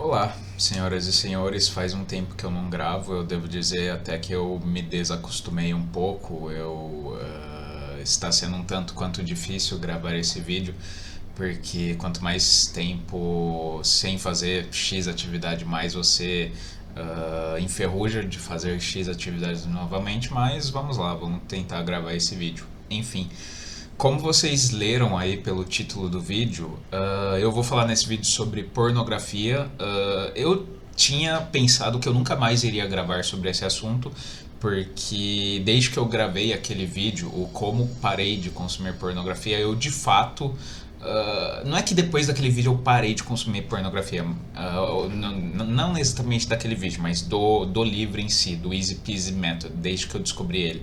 Olá, senhoras e senhores, faz um tempo que eu não gravo, eu devo dizer até que eu me desacostumei um pouco, está sendo um tanto quanto difícil gravar esse vídeo, porque quanto mais tempo sem fazer X atividade, mais você enferruja de fazer X atividades novamente, mas vamos lá, vamos tentar gravar esse vídeo. Enfim, como vocês leram aí pelo título do vídeo, eu vou falar nesse vídeo sobre pornografia. Eu tinha pensado que eu nunca mais iria gravar sobre esse assunto, porque desde que eu gravei aquele vídeo, o como parei de consumir pornografia, eu de fato. Não é que depois daquele vídeo eu parei de consumir pornografia, não exatamente daquele vídeo, mas do livro em si, do Easy Peasy Method, desde que eu descobri ele.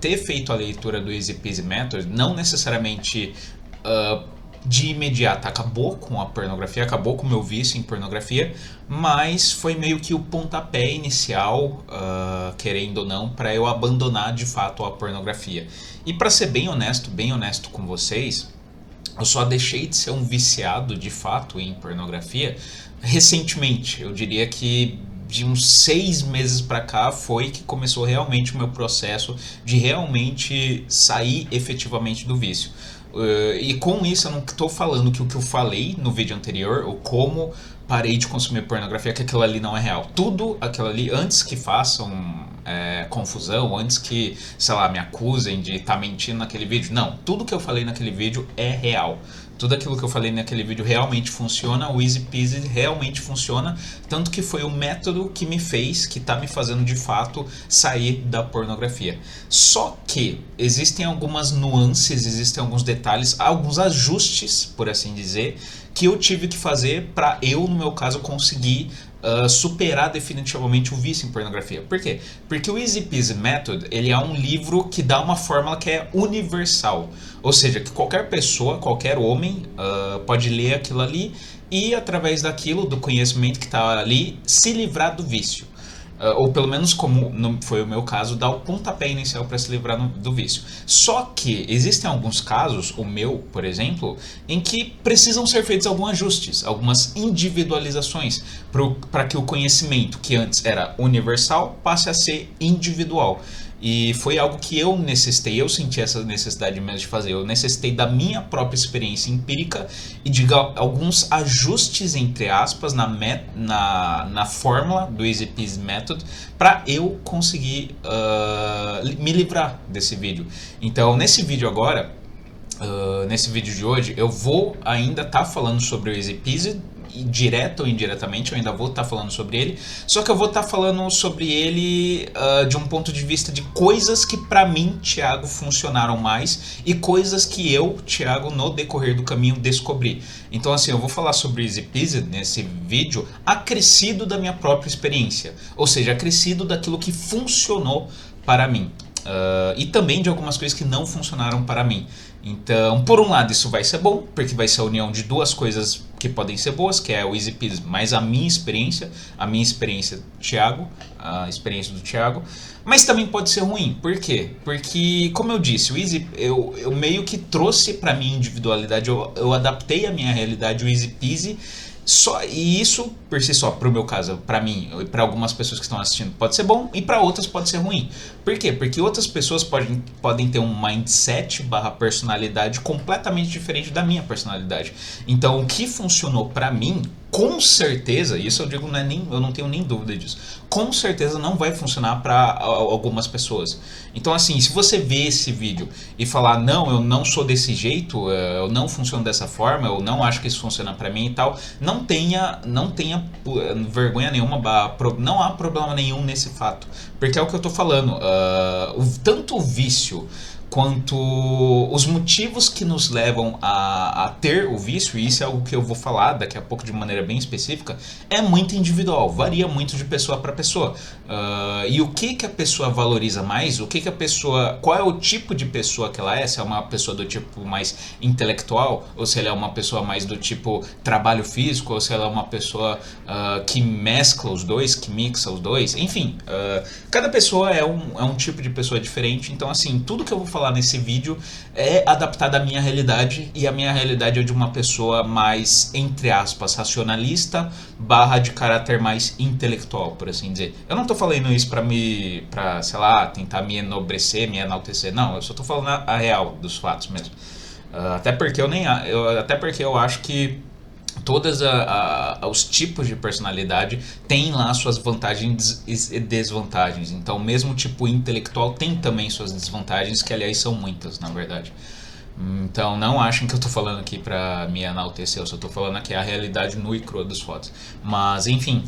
Ter feito a leitura do Easy Peasy Method não necessariamente de imediato acabou com a pornografia, acabou com o meu vício em pornografia, mas foi meio que o pontapé inicial, querendo ou não, para eu abandonar de fato a pornografia. E para ser bem honesto com vocês, eu só deixei de ser um viciado de fato em pornografia recentemente. Eu diria que de uns 6 meses pra cá foi que começou realmente o meu processo de realmente sair efetivamente do vício. E com isso eu não estou falando que o que eu falei no vídeo anterior, ou como parei de consumir pornografia, que aquilo ali não é real. Tudo aquilo ali, antes que façam confusão, antes que, sei lá, me acusem de estar mentindo naquele vídeo. Não, tudo que eu falei naquele vídeo é real. Tudo aquilo que eu falei naquele vídeo realmente funciona, o Easy Peasy realmente funciona, tanto que foi o método que me fez, que está me fazendo de fato sair da pornografia. Só que existem algumas nuances, existem alguns detalhes, alguns ajustes, por assim dizer, que eu tive que fazer para eu, no meu caso, conseguir superar definitivamente o vício em pornografia. Por quê? Porque o Easy Peasy Method, ele é um livro que dá uma fórmula que é universal. Ou seja, que qualquer pessoa, qualquer homem pode ler aquilo ali e, através daquilo, do conhecimento que está ali, se livrar do vício. Ou pelo menos como foi o meu caso, dar o pontapé inicial para se livrar do vício. Só que existem alguns casos, o meu, por exemplo, em que precisam ser feitos alguns ajustes, algumas individualizações para que o conhecimento, que antes era universal, passe a ser individual. E foi algo que eu necessitei, eu senti essa necessidade mesmo de fazer. Eu necessitei da minha própria experiência empírica e de alguns ajustes, entre aspas, na fórmula do Easy Peasy Method para eu conseguir me livrar desse vídeo. Então, nesse vídeo agora, nesse vídeo de hoje, eu vou ainda estar falando sobre o Easy Peasy, direto ou indiretamente, eu ainda vou estar falando sobre ele, só que eu vou estar falando sobre ele de um ponto de vista de coisas que pra mim, Thiago, funcionaram mais e coisas que eu, Thiago, no decorrer do caminho descobri. Então assim, eu vou falar sobre o Easy Peasy nesse vídeo acrescido da minha própria experiência, ou seja, acrescido daquilo que funcionou para mim. E também de algumas coisas que não funcionaram para mim. Então, por um lado, isso vai ser bom, porque vai ser a união de duas coisas que podem ser boas, que é o Easy Peasy mais a minha experiência do Thiago, a experiência do Thiago, mas também pode ser ruim. Por quê? Porque, como eu disse, o Easy, eu meio que trouxe para minha individualidade, eu adaptei a minha realidade, o Easy Peasy. E isso, por si só, pro meu caso, pra mim e pra algumas pessoas que estão assistindo, pode ser bom e pra outras pode ser ruim. Por quê? Porque outras pessoas podem ter um mindset barra personalidade completamente diferente da minha personalidade. Então, o que funcionou pra mim, com certeza, isso eu digo, eu não tenho nem dúvida disso, com certeza não vai funcionar pra algumas pessoas. Então, assim, se você vê esse vídeo e falar, não, eu não sou desse jeito, eu não funciono dessa forma, eu não acho que isso funciona pra mim e tal, não tenha vergonha nenhuma, não há problema nenhum nesse fato. Porque é o que eu tô falando, tanto o vício quanto os motivos que nos levam a ter o vício, e isso é algo que eu vou falar daqui a pouco de maneira bem específica, é muito individual, varia muito de pessoa para pessoa. E o que a pessoa valoriza mais, qual é o tipo de pessoa que ela é, se é uma pessoa do tipo mais intelectual, ou se ela é uma pessoa mais do tipo trabalho físico, ou se ela é uma pessoa que mescla os dois, que mixa os dois, enfim, cada pessoa é um tipo de pessoa diferente, então assim, tudo que eu vou falar nesse vídeo é adaptada à minha realidade, e a minha realidade é de uma pessoa mais, entre aspas, racionalista, barra de caráter mais intelectual, por assim dizer. Eu não tô falando isso pra, sei lá, tentar me enobrecer, me enaltecer, não, eu só tô falando a real dos fatos mesmo. Até porque até porque eu acho que todos os tipos de personalidade têm lá suas vantagens e desvantagens. Então, mesmo tipo intelectual tem também suas desvantagens, que aliás são muitas, na verdade. Então, não achem que eu tô falando aqui pra me enaltecer, eu só tô falando aqui a realidade nua e crua dos fatos. Mas, enfim,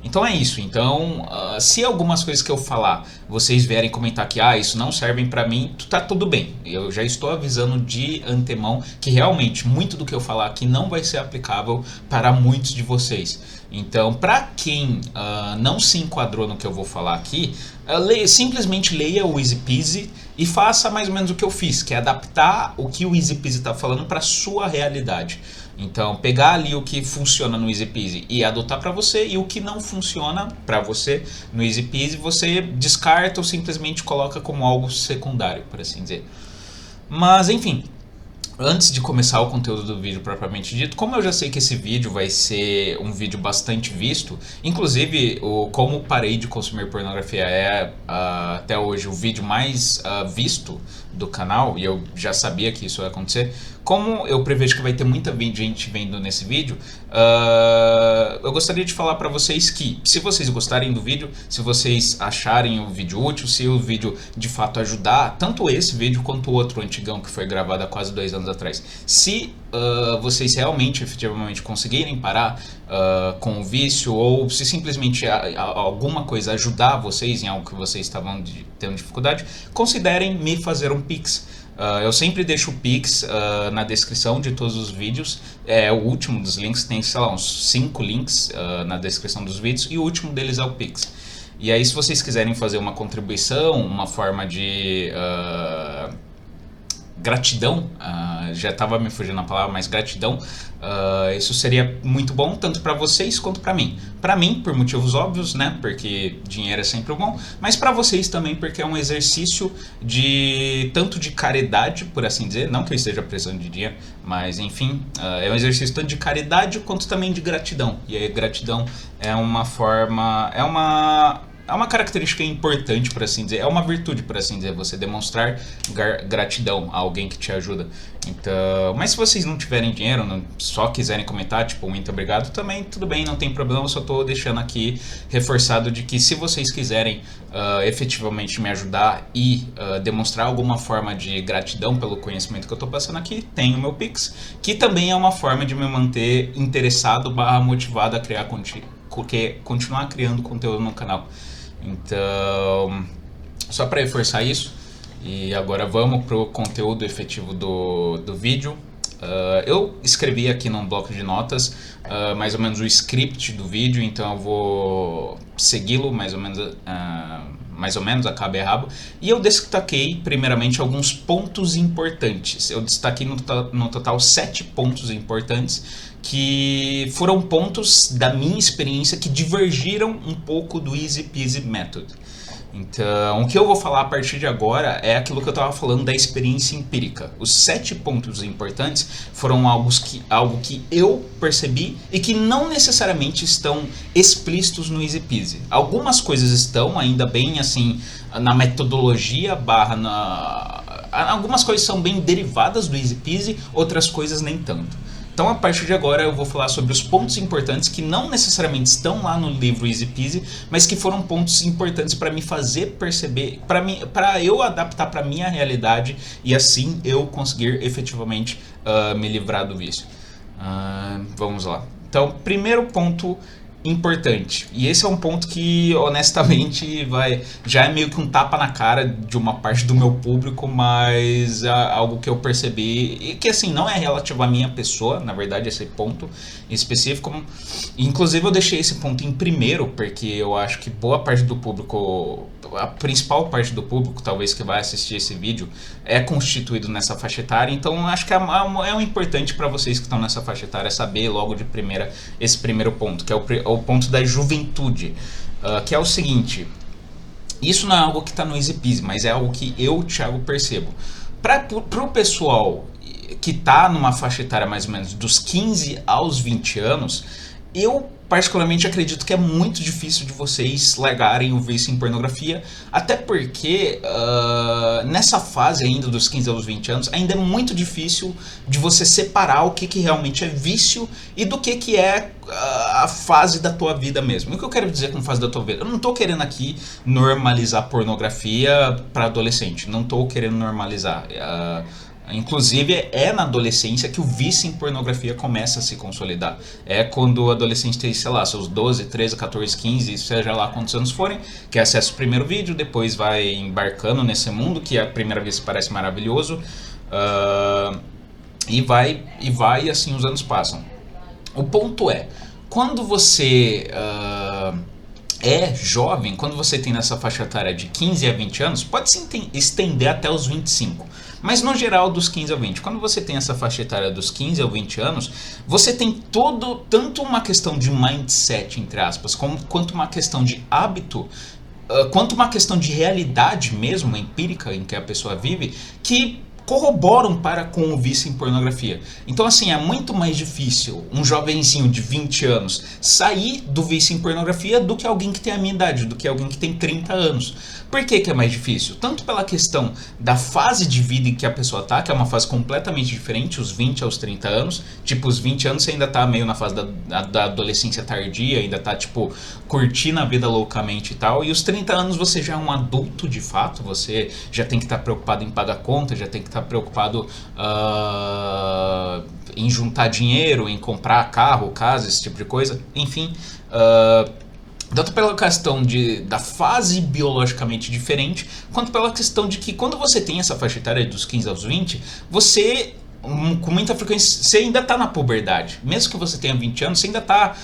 então é isso. Então, se algumas coisas que eu falar, vocês vierem comentar que isso não servem pra mim, tá tudo bem. Eu já estou avisando de antemão que realmente muito do que eu falar aqui não vai ser aplicável para muitos de vocês. Então, para quem não se enquadrou no que eu vou falar aqui, simplesmente leia o Easy Peasy e faça mais ou menos o que eu fiz, que é adaptar o que o Easy Peasy está falando para sua realidade. Então, pegar ali o que funciona no Easy Peasy e adotar para você, e o que não funciona para você no Easy Peasy, você descarta ou simplesmente coloca como algo secundário, por assim dizer. Mas, enfim, antes de começar o conteúdo do vídeo propriamente dito, como eu já sei que esse vídeo vai ser um vídeo bastante visto, inclusive como parei de consumir pornografia é até hoje o vídeo mais visto do canal, e eu já sabia que isso ia acontecer, como eu prevejo que vai ter muita gente vendo nesse vídeo, eu gostaria de falar para vocês que, se vocês gostarem do vídeo, se vocês acharem o vídeo útil, se o vídeo de fato ajudar, tanto esse vídeo quanto o outro antigão que foi gravado há quase 2 anos atrás, se vocês realmente, efetivamente conseguirem parar com o vício, ou se simplesmente alguma coisa ajudar vocês em algo que vocês estavam tendo dificuldade, considerem me fazer um Pix. Eu sempre deixo o Pix na descrição de todos os vídeos. O último dos links tem, sei lá, uns 5 links na descrição dos vídeos, e o último deles é o Pix. E aí, se vocês quiserem fazer uma contribuição, uma forma de gratidão, já estava me fugindo a palavra, mas gratidão, isso seria muito bom, tanto para vocês quanto para mim. Para mim, por motivos óbvios, né, porque dinheiro é sempre bom, mas para vocês também, porque é um exercício tanto de caridade, por assim dizer, não que eu esteja precisando de dinheiro, mas enfim, é um exercício tanto de caridade quanto também de gratidão. E aí, gratidão é uma forma, é uma característica importante, por assim dizer, é uma virtude, por assim dizer, você demonstrar gratidão a alguém que te ajuda. Então, mas se vocês não tiverem dinheiro, só quiserem comentar, tipo, muito obrigado, também tudo bem, não tem problema, eu só tô deixando aqui reforçado de que se vocês quiserem efetivamente me ajudar e demonstrar alguma forma de gratidão pelo conhecimento que eu tô passando aqui, tem o meu Pix, que também é uma forma de me manter interessado, motivado a continuar criando conteúdo no canal. Então, só para reforçar isso, e agora vamos para o conteúdo efetivo do vídeo. Eu escrevi aqui num bloco de notas mais ou menos o script do vídeo, então eu vou segui-lo mais ou menos a cabo e rabo, e eu destaquei primeiramente alguns pontos importantes. Eu destaquei no total 7 pontos importantes, que foram pontos da minha experiência que divergiram um pouco do Easy Peasy Method. Então, o que eu vou falar a partir de agora é aquilo que eu estava falando da experiência empírica. Os 7 pontos importantes foram algo que eu percebi e que não necessariamente estão explícitos no Easy Peasy. Algumas coisas estão ainda bem assim na metodologia algumas coisas são bem derivadas do Easy Peasy, outras coisas nem tanto. Então, a partir de agora, eu vou falar sobre os pontos importantes que não necessariamente estão lá no livro Easy Peasy, mas que foram pontos importantes para me fazer perceber, para eu adaptar para minha realidade e assim eu conseguir efetivamente me livrar do vício. Vamos lá. Então, primeiro ponto importante, e esse é um ponto que honestamente já é meio que um tapa na cara de uma parte do meu público, mas algo que eu percebi e que assim não é relativo à minha pessoa, na verdade, esse ponto específico. Inclusive eu deixei esse ponto em primeiro porque eu acho que boa parte do público, a principal parte do público talvez que vai assistir esse vídeo é constituído nessa faixa etária, então acho que é um importante para vocês que estão nessa faixa etária saber logo de primeira esse primeiro ponto, que é o ponto da juventude, que é o seguinte: Isso não é algo que está no Easy Peasy, mas é algo que eu, Thiago, percebo. Para o pessoal que está numa faixa etária mais ou menos dos 15 aos 20 anos, eu particularmente acredito que é muito difícil de vocês largarem o vício em pornografia, até porque nessa fase ainda dos 15 aos 20 anos, ainda é muito difícil de você separar o que realmente é vício e do que é a fase da tua vida mesmo. O que eu quero dizer com fase da tua vida? Eu não tô querendo aqui normalizar pornografia para adolescente, não tô querendo normalizar. Inclusive, é na adolescência que o vício em pornografia começa a se consolidar. É quando o adolescente tem, sei lá, seus 12, 13, 14, 15, seja lá quantos anos forem, que acessa o primeiro vídeo, depois vai embarcando nesse mundo, que à primeira vez parece maravilhoso, e vai assim os anos passam. O ponto é, quando você é jovem, quando você tem nessa faixa etária de 15 a 20 anos, pode se estender até os 25. Mas no geral dos 15 a 20, quando você tem essa faixa etária dos 15 a 20 anos, você tem tanto uma questão de mindset, entre aspas, quanto uma questão de hábito, quanto uma questão de realidade mesmo, empírica, em que a pessoa vive, que corroboram com o vício em pornografia. Então, assim, é muito mais difícil um jovenzinho de 20 anos sair do vício em pornografia do que alguém que tem a minha idade, do que alguém que tem 30 anos. Por que é mais difícil? Tanto pela questão da fase de vida em que a pessoa tá, que é uma fase completamente diferente, os 20 aos 30 anos. Tipo, os 20 anos você ainda tá meio na fase da adolescência tardia, ainda tá, tipo, curtindo a vida loucamente e tal. E os 30 anos você já é um adulto de fato, você já tem que estar preocupado em pagar conta, já tem que estar preocupado em juntar dinheiro, em comprar carro, casa, esse tipo de coisa. Enfim, tanto pela questão da fase biologicamente diferente, quanto pela questão de que quando você tem essa faixa etária dos 15 aos 20, você, com muita frequência, você ainda está na puberdade. Mesmo que você tenha 20 anos, você ainda está,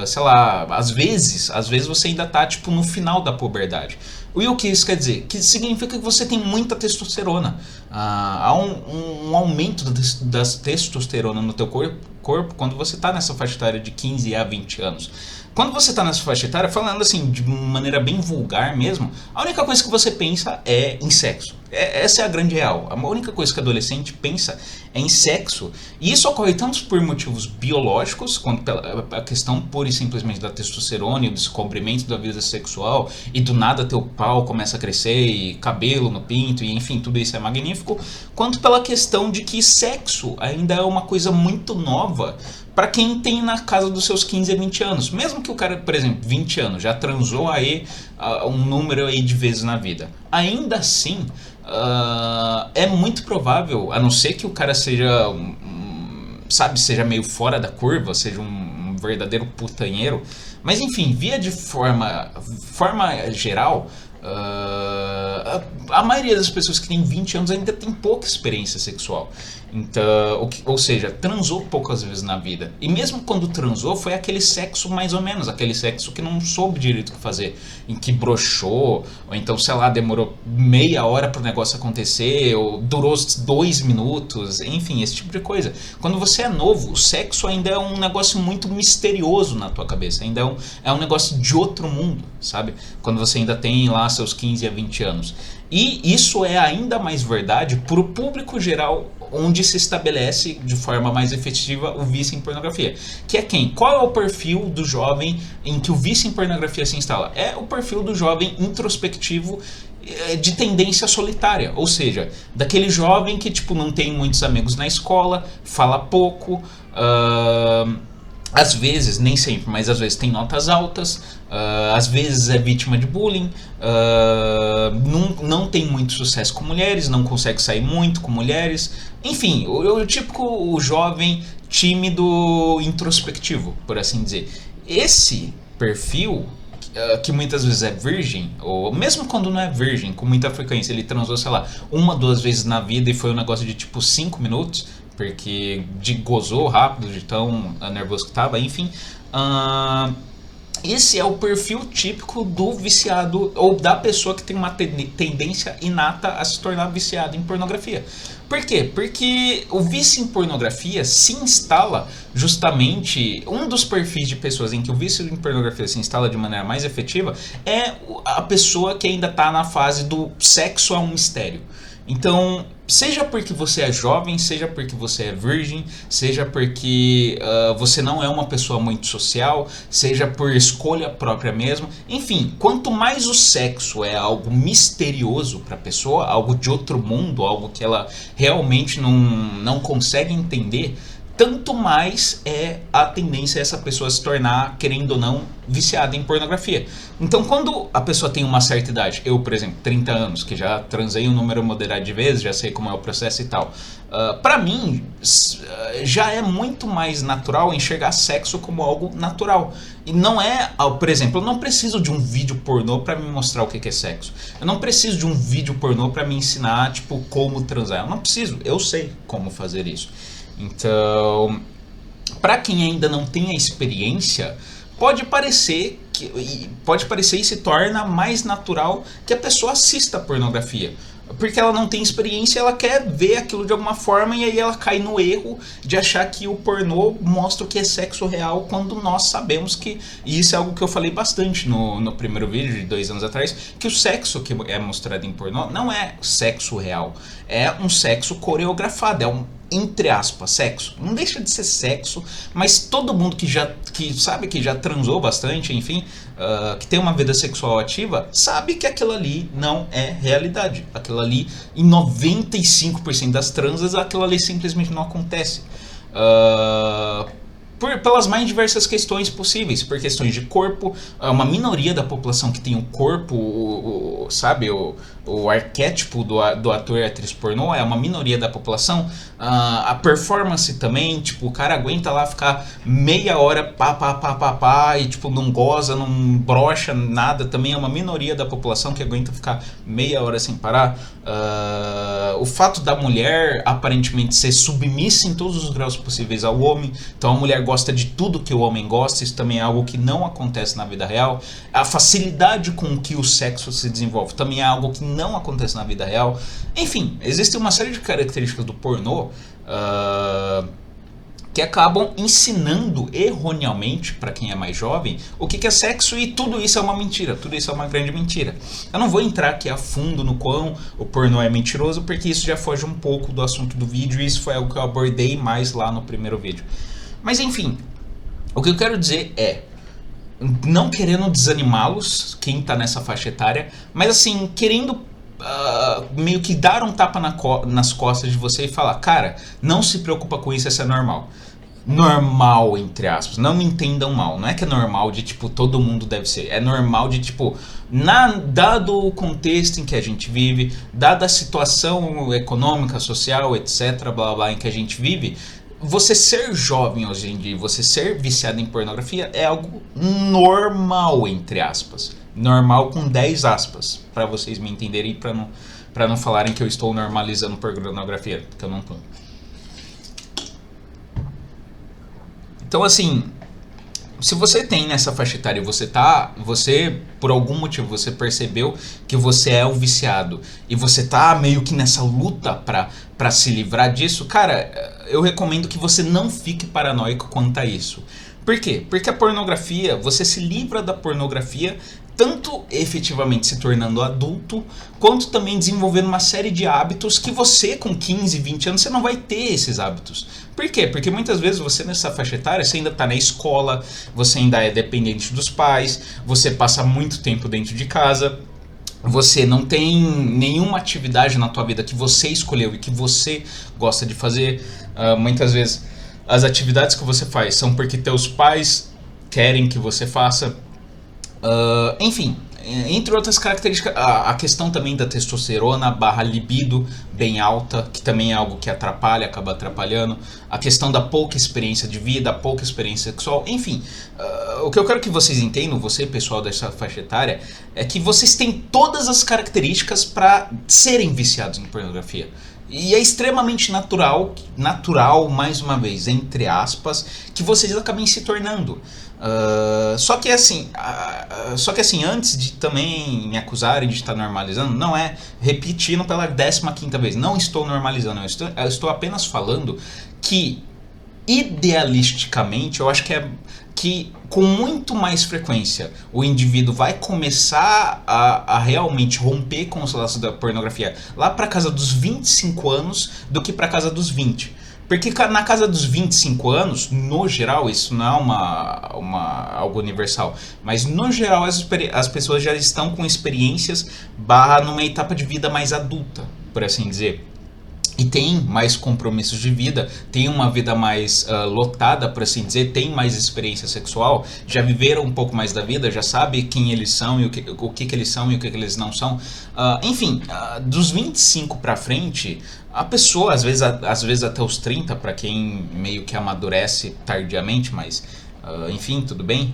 sei lá, às vezes você ainda está tipo, no final da puberdade. E o que isso quer dizer? Que significa que você tem muita testosterona. Há um aumento da testosterona no teu corpo quando você está nessa faixa etária de 15 a 20 anos. Quando você está nessa faixa etária, falando assim de maneira bem vulgar mesmo, a única coisa que você pensa é em sexo. Essa é a grande real. A única coisa que o adolescente pensa é em sexo. E isso ocorre tanto por motivos biológicos, quanto pela a questão pura e simplesmente da testosterona e o descobrimento da vida sexual, e do nada teu pau começa a crescer, e cabelo no pinto, e enfim, tudo isso é magnífico, quanto pela questão de que sexo ainda é uma coisa muito nova para quem tem na casa dos seus 15 a 20 anos. Mesmo que o cara, por exemplo, 20 anos, já transou aí um número aí de vezes na vida. Ainda assim, é muito provável, a não ser que o cara seja, seja meio fora da curva, seja um verdadeiro putanheiro, mas enfim, via de forma geral, a maioria das pessoas que tem 20 anos ainda tem pouca experiência sexual. Então, ou seja, transou poucas vezes na vida. E mesmo quando transou, foi aquele sexo mais ou menos, aquele sexo que não soube direito o que fazer, em que broxou, ou então, sei lá, demorou meia hora pro negócio acontecer, ou durou 2 minutos, enfim, esse tipo de coisa. Quando você é novo, o sexo ainda é um negócio muito misterioso na tua cabeça, ainda é um negócio de outro mundo, sabe? Quando você ainda tem lá seus 15 a 20 anos. E isso é ainda mais verdade para o público geral, onde se estabelece de forma mais efetiva o vício em pornografia. Que é quem? Qual é o perfil do jovem em que o vício em pornografia se instala? É o perfil do jovem introspectivo de tendência solitária, ou seja, daquele jovem que tipo não tem muitos amigos na escola, fala pouco, às vezes, nem sempre, mas às vezes tem notas altas, às vezes é vítima de bullying, não tem muito sucesso com mulheres, não consegue sair muito com mulheres, enfim, o típico jovem tímido introspectivo, por assim dizer. Esse perfil, que muitas vezes é virgem, ou mesmo quando não é virgem, com muita frequência, ele transou, sei lá, 1, 2 vezes na vida e foi um negócio de tipo 5 minutos, porque gozou rápido, de tão nervoso que tava, enfim. Esse é o perfil típico do viciado, ou da pessoa que tem uma tendência inata a se tornar viciado em pornografia. Por quê? Porque o vício em pornografia se instala justamente... Um dos perfis de pessoas em que o vício em pornografia se instala de maneira mais efetiva é a pessoa que ainda está na fase do sexo a um mistério. Então, seja porque você é jovem, seja porque você é virgem, seja porque você não é uma pessoa muito social, seja por escolha própria mesmo. Enfim, quanto mais o sexo é algo misterioso para a pessoa, algo de outro mundo, algo que ela realmente não consegue entender, tanto mais é a tendência essa pessoa se tornar, querendo ou não, viciada em pornografia. Então, quando a pessoa tem uma certa idade, eu, por exemplo, 30 anos, que já transei um número moderado de vezes, já sei como é o processo e tal, pra mim, já é muito mais natural enxergar sexo como algo natural. E não é, por exemplo, eu não preciso de um vídeo pornô pra me mostrar o que é sexo. Eu não preciso de um vídeo pornô pra me ensinar, tipo, como transar. Eu não preciso, eu sei como fazer isso. Então, para quem ainda não tem a experiência, pode parecer e se torna mais natural que a pessoa assista pornografia. Porque ela não tem experiência, ela quer ver aquilo de alguma forma e aí ela cai no erro de achar que o pornô mostra o que é sexo real, quando nós sabemos que, e isso é algo que eu falei bastante no primeiro vídeo de 2 anos atrás, que o sexo que é mostrado em pornô não é sexo real, é um sexo coreografado, é um, entre aspas, sexo. Não deixa de ser sexo, mas todo mundo que sabe que já transou bastante, enfim, que tem uma vida sexual ativa, sabe que aquilo ali não é realidade. Aquilo ali, em 95% das transas, aquilo ali simplesmente não acontece. Pelas mais diversas questões possíveis, por questões de corpo, uma minoria da população que tem o corpo, sabe, o arquétipo do ator e atriz pornô é uma minoria da população, a performance também, tipo, o cara aguenta lá ficar meia hora pá, e tipo, não goza, não brocha, nada, também é uma minoria da população que aguenta ficar meia hora sem parar. O fato da mulher aparentemente ser submissa em todos os graus possíveis ao homem, então a mulher gosta de tudo que o homem gosta, isso também é algo que não acontece na vida real. A facilidade com que o sexo se desenvolve também é algo que não acontece na vida real. Enfim, existe uma série de características do pornô que acabam ensinando erroneamente para quem é mais jovem o que é sexo, e tudo isso é uma mentira, tudo isso é uma grande mentira. Eu não vou entrar aqui a fundo no quão o pornô é mentiroso, porque isso já foge um pouco do assunto do vídeo, e isso foi algo que eu abordei mais lá no primeiro vídeo. Mas enfim, o que eu quero dizer é, não querendo desanimá-los, quem tá nessa faixa etária, mas assim, querendo meio que dar um tapa nas costas de você e falar, cara, não se preocupa com isso, isso é normal. Normal, entre aspas, não me entendam mal, não é que é normal de tipo, todo mundo deve ser, é normal de tipo, dado o contexto em que a gente vive, dada a situação econômica, social, etc, blá blá blá, em que a gente vive, você ser jovem hoje em dia, você ser viciado em pornografia é algo normal, entre aspas. Normal com 10 aspas, para vocês me entenderem, para não falarem que eu estou normalizando pornografia, que eu não tô. Então assim, se você tem nessa faixa etária e você por algum motivo você percebeu que você é um viciado e você tá meio que nessa luta pra se livrar disso, cara, eu recomendo que você não fique paranoico quanto a isso. Por quê? Porque a pornografia, você se livra da pornografia tanto efetivamente se tornando adulto, quanto também desenvolvendo uma série de hábitos que você com 15, 20 anos, você não vai ter esses hábitos. Por quê? Porque muitas vezes você nessa faixa etária, você ainda está na escola, você ainda é dependente dos pais, você passa muito tempo dentro de casa, você não tem nenhuma atividade na tua vida que você escolheu e que você gosta de fazer. Muitas vezes as atividades que você faz são porque teus pais querem que você faça. Enfim, entre outras características, a questão também da testosterona barra libido bem alta, que também é algo que atrapalha, acaba atrapalhando, a questão da pouca experiência de vida, pouca experiência sexual, enfim, o que eu quero que vocês entendam, você pessoal dessa faixa etária, é que vocês têm todas as características para serem viciados em pornografia. E é extremamente natural, mais uma vez, entre aspas, que vocês acabem se tornando. Só que assim, antes de também me acusarem de estar normalizando, não é repetindo pela 15ª vez, não estou normalizando, eu estou apenas falando que idealisticamente eu acho que com muito mais frequência o indivíduo vai começar a realmente romper com os laços da pornografia lá para casa dos 25 anos do que para casa dos 20. Porque na casa dos 25 anos, no geral, isso não é algo universal, mas no geral as pessoas já estão com experiências numa etapa de vida mais adulta, por assim dizer. E tem mais compromissos de vida, tem uma vida mais lotada, por assim dizer, tem mais experiência sexual, já viveram um pouco mais da vida, já sabe quem eles são e o que eles são e o que eles não são. Enfim, dos 25 pra frente, a pessoa, às vezes até os 30, pra quem meio que amadurece tardiamente, mas enfim, tudo bem.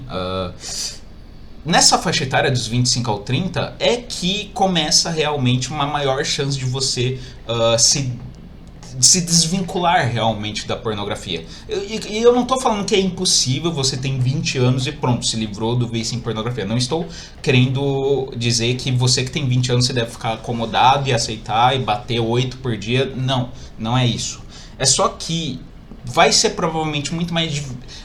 Nessa faixa etária dos 25 ao 30 é que começa realmente uma maior chance de você se desvincular realmente da pornografia. E eu não estou falando que é impossível, você tem 20 anos e pronto, se livrou do vício em pornografia. Não estou querendo dizer que você que tem 20 anos você deve ficar acomodado e aceitar e bater 8 por dia. Não, não é isso. É só que vai ser provavelmente muito mais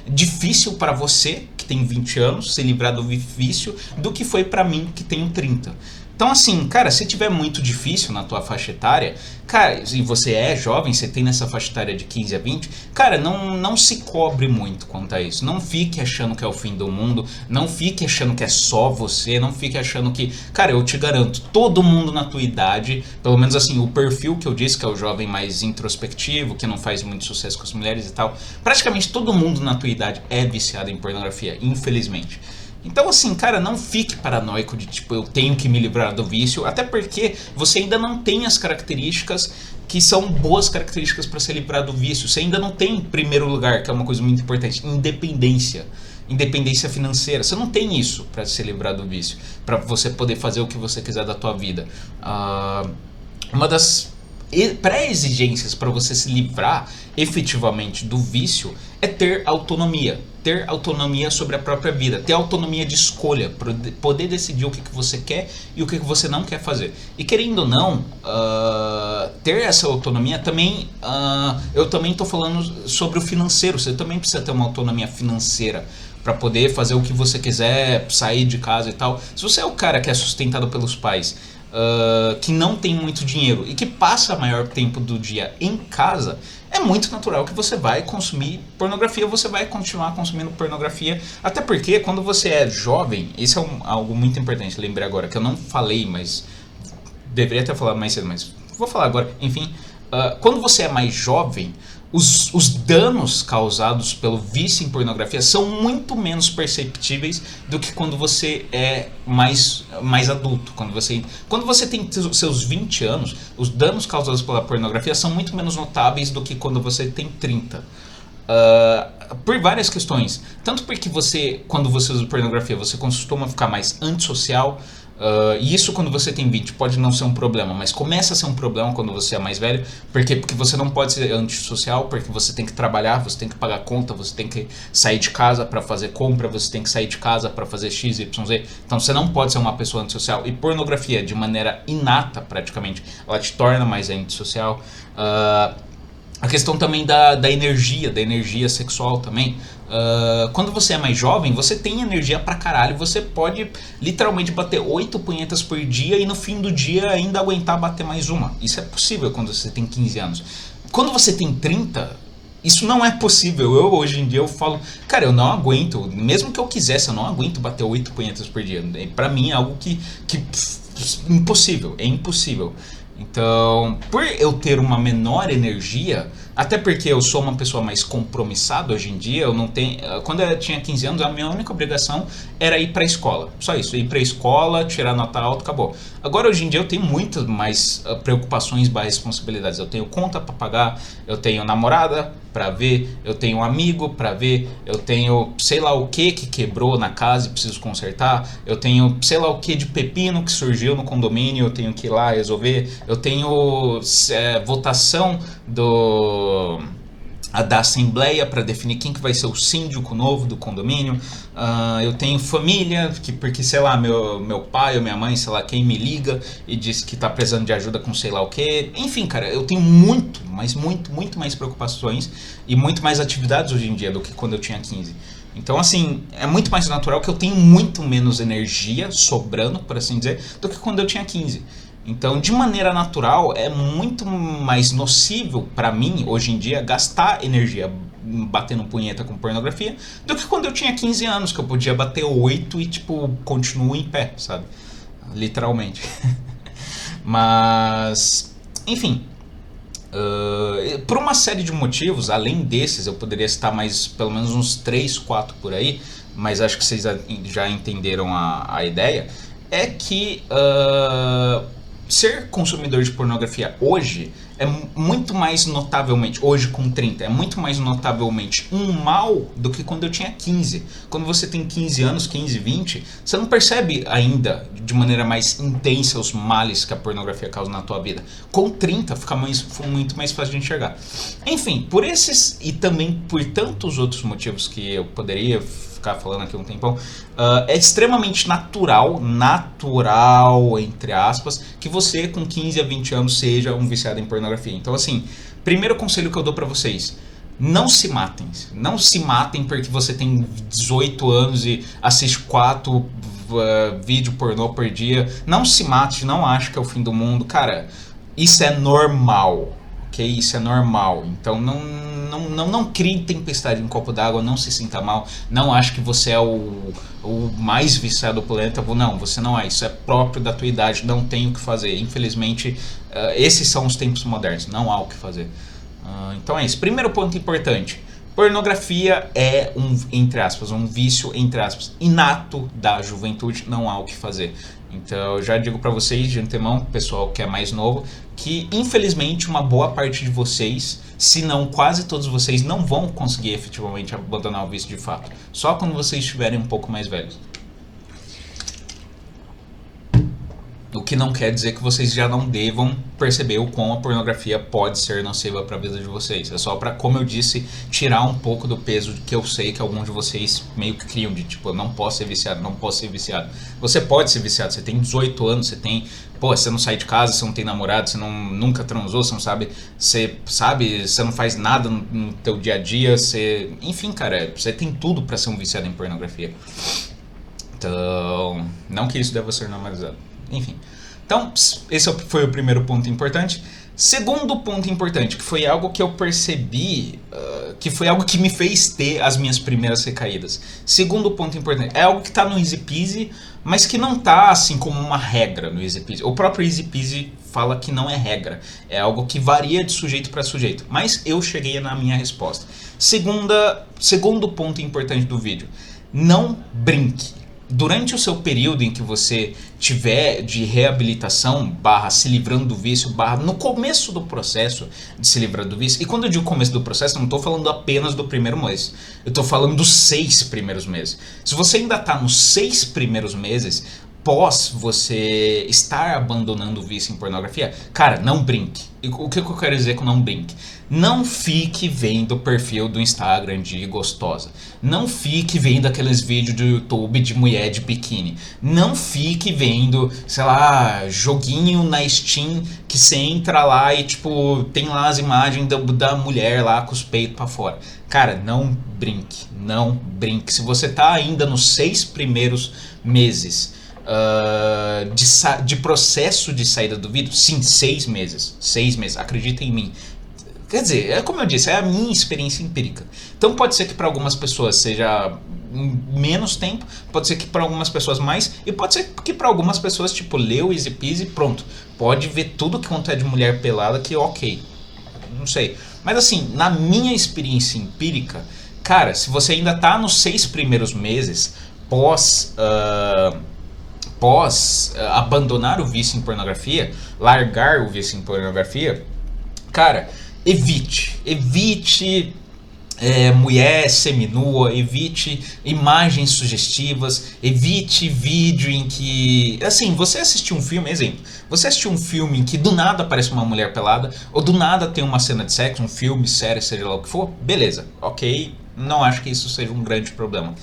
difícil para você que tem 20 anos se livrar do vício do que foi para mim que tenho 30. Então assim, cara, se tiver muito difícil na tua faixa etária, cara, e você é jovem, você tem nessa faixa etária de 15 a 20, cara, não se cobre muito quanto a isso. Não fique achando que é o fim do mundo, não fique achando que é só você, não fique achando que... Cara, eu te garanto, todo mundo na tua idade, pelo menos assim, o perfil que eu disse, que é o jovem mais introspectivo, que não faz muito sucesso com as mulheres e tal, praticamente todo mundo na tua idade é viciado em pornografia, infelizmente. Então assim, cara, não fique paranoico de tipo, eu tenho que me livrar do vício, até porque você ainda não tem as características que são boas características para se livrar do vício. Você ainda não tem, em primeiro lugar, que é uma coisa muito importante, independência financeira. Você não tem isso para se livrar do vício, para você poder fazer o que você quiser da tua vida. Uma das pré-exigências para você se livrar efetivamente do vício é ter autonomia sobre a própria vida, ter autonomia de escolha, poder decidir o que você quer e o que você não quer fazer. E querendo ou não, ter essa autonomia também, eu também estou falando sobre o financeiro. Você também precisa ter uma autonomia financeira para poder fazer o que você quiser, sair de casa e tal. Se você é o cara que é sustentado pelos pais, que não tem muito dinheiro e que passa o maior tempo do dia em casa, é muito natural que você vai consumir pornografia, você vai continuar consumindo pornografia, até porque quando você é jovem, isso é algo muito importante, lembrei agora, que eu não falei, mas deveria ter falado mais cedo, mas vou falar agora, enfim, quando você é mais jovem, os danos causados pelo vício em pornografia são muito menos perceptíveis do que quando você é mais adulto. Quando você tem seus 20 anos, os danos causados pela pornografia são muito menos notáveis do que quando você tem 30. Por várias questões. Tanto porque quando você usa pornografia, você costuma ficar mais antissocial. E isso quando você tem 20 pode não ser um problema, mas começa a ser um problema quando você é mais velho. Por quê? Porque você não pode ser antissocial, porque você tem que trabalhar, você tem que pagar conta, você tem que sair de casa para fazer compra, você tem que sair de casa para fazer X, Y, Z. Então você não pode ser uma pessoa antissocial. E pornografia, de maneira inata praticamente, ela te torna mais antissocial. A questão também da energia sexual também. Quando você é mais jovem, você tem energia pra caralho, você pode literalmente bater 8 punhetas por dia e no fim do dia ainda aguentar bater mais uma. Isso é possível quando você tem 15 anos. Quando você tem 30, isso não é possível. Hoje em dia eu falo, cara, eu não aguento, mesmo que eu quisesse, eu não aguento bater 8 punhetas por dia. Pra mim é algo que impossível, é impossível. Então, por eu ter uma menor energia, Até porque eu sou uma pessoa mais compromissada hoje em dia, eu não tenho... Quando eu tinha 15 anos, a minha única obrigação era ir pra escola. Só isso, ir pra escola, tirar nota alta, acabou. Agora, hoje em dia, eu tenho muitas mais preocupações e responsabilidades. Eu tenho conta pra pagar, eu tenho namorada pra ver, eu tenho um amigo pra ver, eu tenho sei lá o que quebrou na casa e preciso consertar, eu tenho sei lá o que de pepino que surgiu no condomínio, eu tenho que ir lá resolver, eu tenho votação da assembleia para definir quem que vai ser o síndico novo do condomínio. Eu tenho família, porque sei lá, meu pai ou minha mãe, sei lá, quem me liga e diz que tá precisando de ajuda com sei lá o que. Enfim, cara, eu tenho muito mais preocupações e muito mais atividades hoje em dia do que quando eu tinha 15. Então, assim, é muito mais natural que eu tenho muito menos energia sobrando, por assim dizer, do que quando eu tinha 15. Então, de maneira natural, é muito mais nocível pra mim, hoje em dia, gastar energia batendo punheta com pornografia do que quando eu tinha 15 anos, que eu podia bater 8 e, tipo, continuo em pé, sabe? Literalmente. Mas, enfim, por uma série de motivos, além desses, eu poderia citar mais pelo menos uns 3, 4 por aí, mas acho que vocês já entenderam a ideia, é que ser consumidor de pornografia hoje é muito mais notavelmente, hoje com 30, é muito mais notavelmente um mal do que quando eu tinha 15. Quando você tem 15 anos, 15, 20, você não percebe ainda de maneira mais intensa os males que a pornografia causa na tua vida. Com 30 fica muito mais fácil de enxergar. Enfim, por esses e também por tantos outros motivos que eu poderia ficar falando aqui um tempão, é extremamente natural, entre aspas, que você com 15 a 20 anos seja um viciado em pornografia. Então, assim, primeiro conselho que eu dou pra vocês: não se matem. Não se matem porque você tem 18 anos e assiste 4 vídeos pornô por dia. Não se mate, não ache que é o fim do mundo. Cara, isso é normal, ok? Isso é normal. Então não crie tempestade em copo d'água, não se sinta mal, não ache que você é o mais viciado do planeta. Não, você não é, isso é próprio da tua idade, não tem o que fazer. Infelizmente, esses são os tempos modernos, não há o que fazer. Então é isso. Primeiro ponto importante: pornografia é entre aspas, um vício, entre aspas, inato da juventude, não há o que fazer. Então eu já digo pra vocês de antemão, pessoal que é mais novo, que infelizmente uma boa parte de vocês, se não quase todos vocês, não vão conseguir efetivamente abandonar o vício de fato. Só quando vocês estiverem um pouco mais velhos. O que não quer dizer que vocês já não devam perceber o quão a pornografia pode ser nociva para a vida de vocês. É só para, como eu disse, tirar um pouco do peso que eu sei que alguns de vocês meio que criam de tipo, eu não posso ser viciado, não posso ser viciado. Você pode ser viciado, você tem 18 anos, você não sai de casa, você não tem namorado, você nunca transou, você não sabe, você não faz nada no teu dia a dia, enfim, cara, você tem tudo para ser um viciado em pornografia. Então, não que isso deva ser normalizado. Enfim, então esse foi o primeiro ponto importante. Segundo ponto importante, que foi algo que eu percebi, que foi algo que me fez ter as minhas primeiras recaídas. Segundo ponto importante, é algo que está no Easy Peasy, mas que não está assim como uma regra no Easy Peasy. O próprio Easy Peasy fala que não é regra, é algo que varia de sujeito para sujeito, mas eu cheguei na minha resposta. Segundo ponto importante do vídeo: não brinque. Durante o seu período em que você tiver de reabilitação, se livrando do vício, no começo do processo de se livrar do vício, e quando eu digo começo do processo, não estou falando apenas do primeiro mês, eu estou falando dos 6 primeiros meses. Se você ainda está nos 6 primeiros meses, pós você estar abandonando o vício em pornografia, cara, não brinque. E o que eu quero dizer com não brinque? Não fique vendo o perfil do Instagram de gostosa. Não fique vendo aqueles vídeos do YouTube de mulher de biquíni. Não fique vendo, sei lá, joguinho na Steam que você entra lá e tipo tem lá as imagens da mulher lá com os peitos pra fora. Cara, não brinque, não brinque. Se você tá ainda nos 6 primeiros meses de processo de saída do vídeo, sim, 6 meses, 6 meses, acredita em mim. Quer dizer, é como eu disse, é a minha experiência empírica. Então pode ser que para algumas pessoas seja menos tempo, pode ser que para algumas pessoas mais, e pode ser que para algumas pessoas, tipo, leu Easy Peasy, pronto, pode ver tudo quanto é de mulher pelada que ok, não sei. Mas assim, na minha experiência empírica, cara, se você ainda tá nos 6 primeiros meses pós abandonar o vício em pornografia, largar o vício em pornografia, cara, evite mulher seminua, evite imagens sugestivas, evite vídeo em que, assim, você assistiu um filme, exemplo, você assistiu um filme em que do nada aparece uma mulher pelada, ou do nada tem uma cena de sexo, um filme, série, seja lá o que for, beleza, ok, não acho que isso seja um grande problema.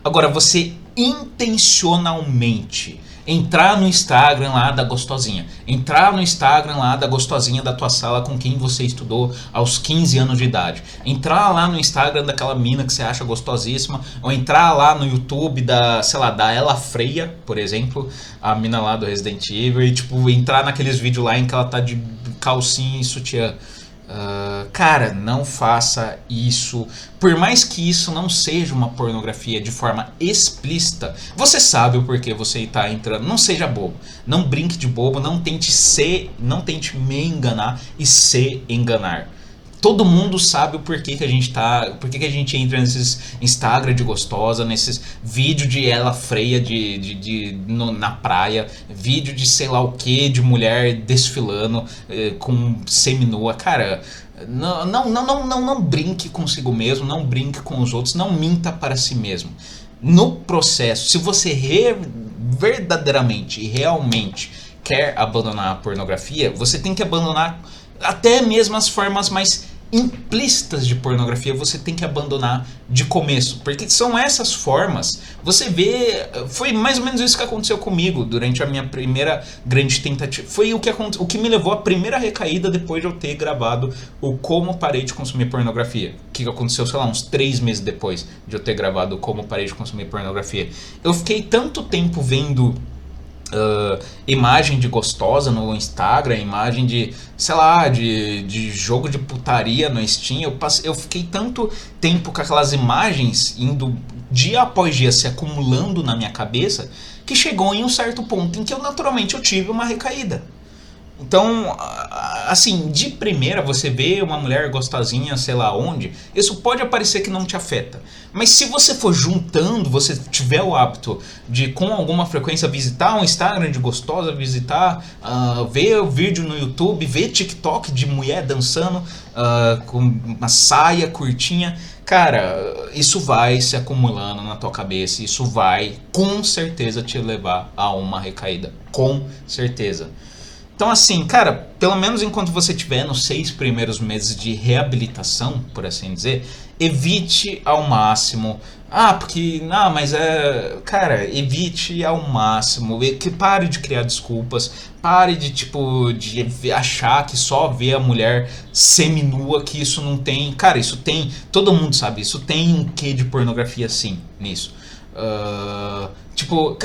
Agora, você intencionalmente entrar no Instagram lá da gostosinha, entrar no Instagram lá da gostosinha da tua sala com quem você estudou aos 15 anos de idade, entrar lá no Instagram daquela mina que você acha gostosíssima, ou entrar lá no YouTube da, sei lá, da Ela Freia, por exemplo, a mina lá do Resident Evil, e tipo, entrar naqueles vídeos lá em que ela tá de calcinha e sutiã. Cara, não faça isso. Por mais que isso não seja uma pornografia de forma explícita, você sabe o porquê você está entrando. Não seja bobo, não brinque de bobo, não tente me enganar e se enganar. Todo mundo sabe o porquê que a gente porquê que a gente entra nesses Instagram de gostosa, nesses vídeos de ela freia na praia, vídeo de sei lá o que, de mulher desfilando com seminua. Cara, não brinque consigo mesmo, não brinque com os outros, não minta para si mesmo. No processo, se você verdadeiramente e realmente quer abandonar a pornografia, você tem que abandonar até mesmo as formas mais implícitas de pornografia, você tem que abandonar de começo, porque são essas formas, você vê, foi mais ou menos isso que aconteceu comigo durante a minha primeira grande tentativa, foi o que me levou à primeira recaída depois de eu ter gravado o Como Parei de Consumir Pornografia, que aconteceu, sei lá, uns 3 meses depois de eu ter gravado o Como Parei de Consumir Pornografia. Eu fiquei tanto tempo vendo imagem de gostosa no Instagram, imagem de, sei lá, de jogo de putaria no Steam. Eu fiquei tanto tempo com aquelas imagens indo dia após dia se acumulando na minha cabeça, que chegou em um certo ponto em que eu tive uma recaída. Então, assim, de primeira você vê uma mulher gostosinha, sei lá onde, isso pode parecer que não te afeta. Mas se você for juntando, você tiver o hábito de com alguma frequência visitar um Instagram de gostosa, visitar, ver o vídeo no YouTube, ver TikTok de mulher dançando com uma saia curtinha, cara, isso vai se acumulando na tua cabeça, isso vai com certeza te levar a uma recaída, com certeza. Então assim, cara, pelo menos enquanto você estiver nos 6 primeiros meses de reabilitação, por assim dizer, evite ao máximo. Porque, não, mas cara, evite ao máximo, que pare de criar desculpas, pare de achar que só ver a mulher seminua, que isso não tem, cara, isso tem, todo mundo sabe, isso tem um quê de pornografia sim, nisso.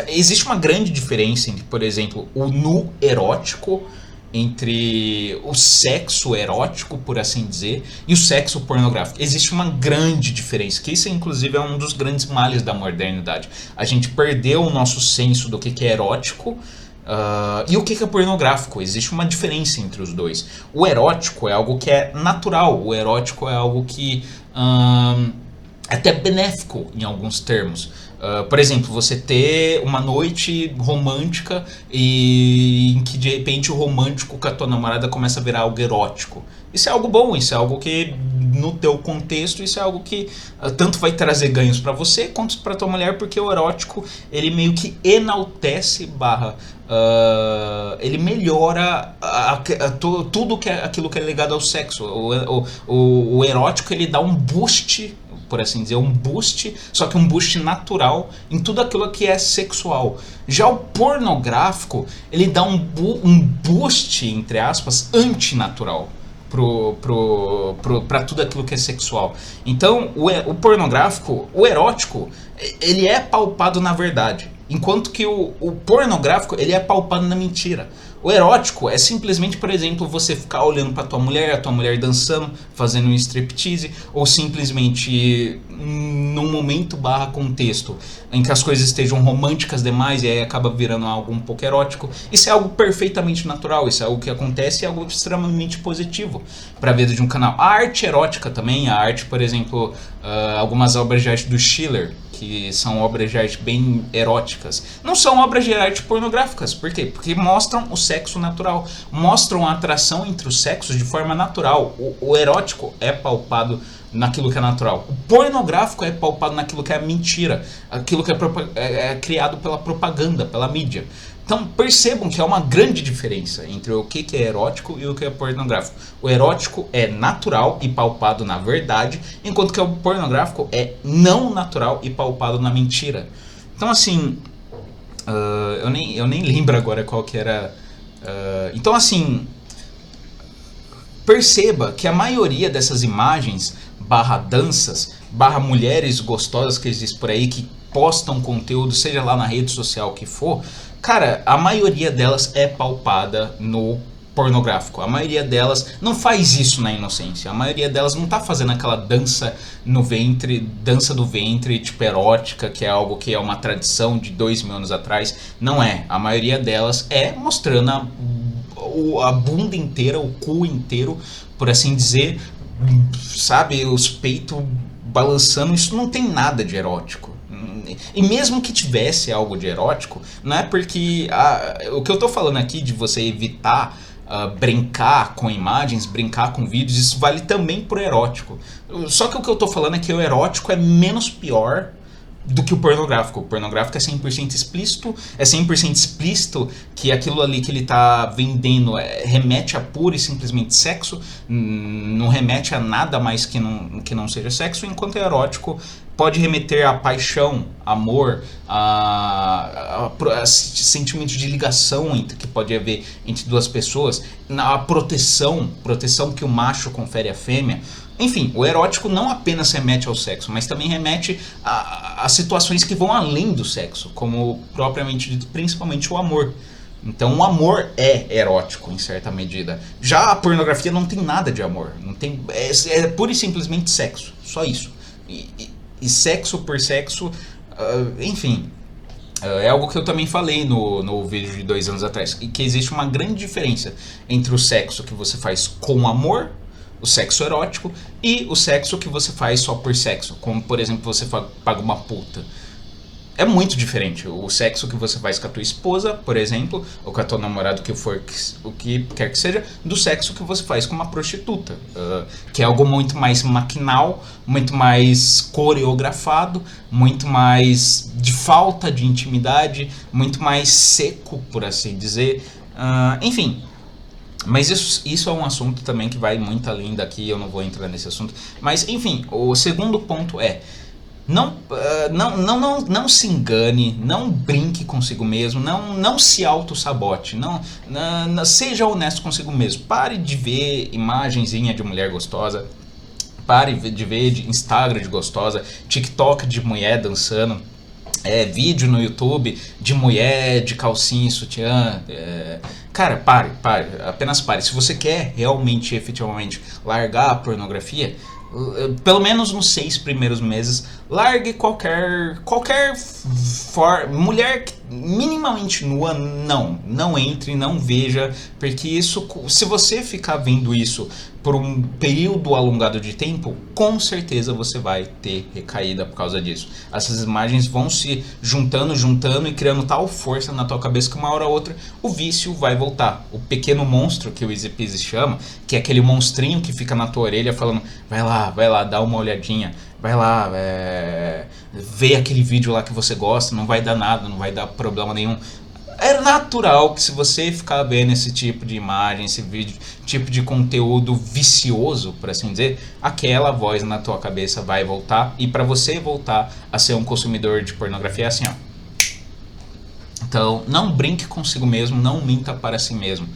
Existe uma grande diferença entre, por exemplo, o nu erótico, entre o sexo erótico, por assim dizer, e o sexo pornográfico. Existe uma grande diferença, que isso inclusive é um dos grandes males da modernidade. A gente perdeu o nosso senso do que é erótico e o que é pornográfico. Existe uma diferença entre os dois. O erótico é algo que é natural, o erótico é algo que é até benéfico em alguns termos. Por exemplo, você ter uma noite romântica e em que de repente o romântico com a tua namorada começa a virar algo erótico. Isso é algo bom, isso é algo que no teu contexto, isso é algo que tanto vai trazer ganhos pra você quanto pra tua mulher, porque o erótico ele meio que enaltece ele melhora tudo aquilo que é ligado ao sexo. O erótico ele dá um boost, por assim dizer, um boost, só que um boost natural em tudo aquilo que é sexual. Já o pornográfico, ele dá um boost, entre aspas, antinatural para tudo aquilo que é sexual. Então, o pornográfico, o erótico, ele é palpado na verdade, enquanto que o pornográfico, ele é palpado na mentira. O erótico é simplesmente, por exemplo, você ficar olhando pra tua mulher, a tua mulher dançando, fazendo um striptease, ou simplesmente num momento barra contexto em que as coisas estejam românticas demais e aí acaba virando algo um pouco erótico. Isso é algo perfeitamente natural, isso é algo que acontece e é algo extremamente positivo para a vida de um canal. A arte erótica também, a arte, por exemplo, algumas obras de arte do Schiller, que são obras de arte bem eróticas, não são obras de arte pornográficas. Por quê? Porque mostram o sexo natural, mostram a atração entre os sexos de forma natural. O erótico é palpado naquilo que é natural. O pornográfico é palpado naquilo que é mentira, aquilo que é criado pela propaganda, pela mídia. Então percebam que há uma grande diferença entre o que é erótico e o que é pornográfico. O erótico é natural e palpado na verdade, enquanto que o pornográfico é não natural e palpado na mentira. Então assim, eu nem lembro agora qual que era... então assim, perceba que a maioria dessas imagens, barra danças, barra mulheres gostosas que existem por aí, que postam conteúdo, seja lá na rede social que for, cara, a maioria delas é palpada no pornográfico. A maioria delas não faz isso na inocência. A maioria delas não tá fazendo aquela dança no ventre, dança do ventre, tipo erótica, que é algo que é uma tradição de 2000 anos atrás. Não é. A maioria delas é mostrando a bunda inteira, o cu inteiro, por assim dizer, sabe, os peitos balançando. Isso não tem nada de erótico. E mesmo que tivesse algo de erótico, não é porque o que eu tô falando aqui de você evitar brincar com imagens, brincar com vídeos, isso vale também pro erótico. Só que o que eu tô falando é que o erótico é menos pior do que o pornográfico. O pornográfico é 100% explícito, é 100% explícito que aquilo ali que ele tá vendendo remete a puro e simplesmente sexo, não remete a nada mais que não seja sexo, enquanto o erótico pode remeter a paixão, amor, a sentimento de ligação que pode haver entre duas pessoas, a proteção que o macho confere à fêmea. Enfim, o erótico não apenas remete ao sexo, mas também remete a situações que vão além do sexo, como propriamente dito, principalmente o amor. Então o amor é erótico em certa medida. Já a pornografia não tem nada de amor, não tem, é pura e simplesmente sexo, só isso. E sexo por sexo, enfim, é algo que eu também falei no vídeo de 2 anos atrás, que existe uma grande diferença entre o sexo que você faz com amor, o sexo erótico, e o sexo que você faz só por sexo, como por exemplo você paga uma puta. É muito diferente o sexo que você faz com a tua esposa, por exemplo, ou com a tua namorada, o que quer que seja, do sexo que você faz com uma prostituta, que é algo muito mais maquinal, muito mais coreografado, muito mais de falta de intimidade, muito mais seco, por assim dizer. Enfim, mas isso é um assunto também que vai muito além daqui, eu não vou entrar nesse assunto. Mas enfim, o segundo ponto é: não se engane, não brinque consigo mesmo, não se auto-sabote, seja honesto consigo mesmo. Pare de ver imagenzinha de mulher gostosa, pare de ver Instagram de gostosa, TikTok de mulher dançando, vídeo no YouTube de mulher de calcinha e sutiã. Cara, pare, apenas pare. Se você quer realmente, efetivamente largar a pornografia, pelo menos nos 6 primeiros meses, largue qualquer mulher minimamente nua, não entre, não veja, porque isso, se você ficar vendo isso por um período alongado de tempo, com certeza você vai ter recaída por causa disso. Essas imagens vão se juntando e criando tal força na tua cabeça que uma hora ou outra o vício vai voltar. O pequeno monstro, que o Easy Peasy chama, que é aquele monstrinho que fica na tua orelha falando: vai lá, dá uma olhadinha, vai lá, vê aquele vídeo lá que você gosta, não vai dar nada, não vai dar problema nenhum. É natural que se você ficar vendo esse tipo de imagem, esse vídeo, tipo de conteúdo vicioso, por assim dizer, aquela voz na tua cabeça vai voltar. E para você voltar a ser um consumidor de pornografia é assim, ó. Então, não brinque consigo mesmo, não minta para si mesmo.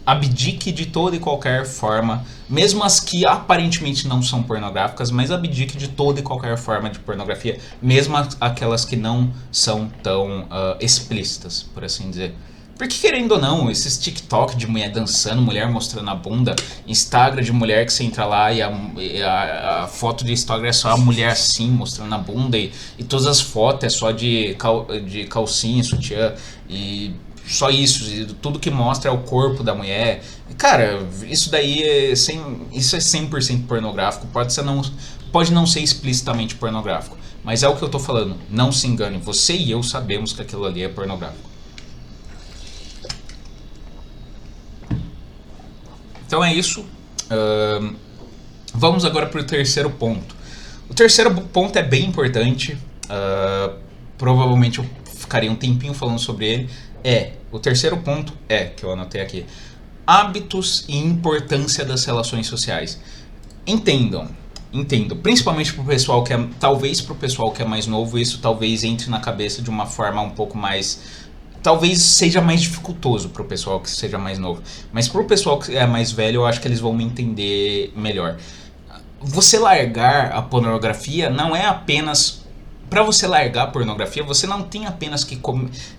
Abdique de toda e qualquer forma, mesmo as que aparentemente não são pornográficas, mas abdique de toda e qualquer forma de pornografia, mesmo aquelas que não são tão explícitas, por assim dizer. Porque querendo ou não, esses TikTok de mulher dançando, mulher mostrando a bunda, Instagram de mulher que você entra lá e a foto de Instagram é só a mulher assim, mostrando a bunda e todas as fotos é só de calcinha, sutiã e só isso, e tudo que mostra é o corpo da mulher. Cara, isso daí isso é 100% pornográfico, pode não ser explicitamente pornográfico, mas é o que eu tô falando, não se engane, você e eu sabemos que aquilo ali é pornográfico. Então é isso. Vamos agora para o terceiro ponto. O terceiro ponto é bem importante. Provavelmente eu ficaria um tempinho falando sobre ele. O terceiro ponto que eu anotei aqui: hábitos e importância das relações sociais. Entendo, principalmente pro pessoal que talvez pro pessoal que é mais novo, isso talvez entre na cabeça de uma forma um pouco mais, talvez seja mais dificultoso pro pessoal que seja mais novo, mas pro pessoal que é mais velho, eu acho que eles vão me entender melhor. Você largar a pornografia não é apenas, para você largar a pornografia, você não tem apenas que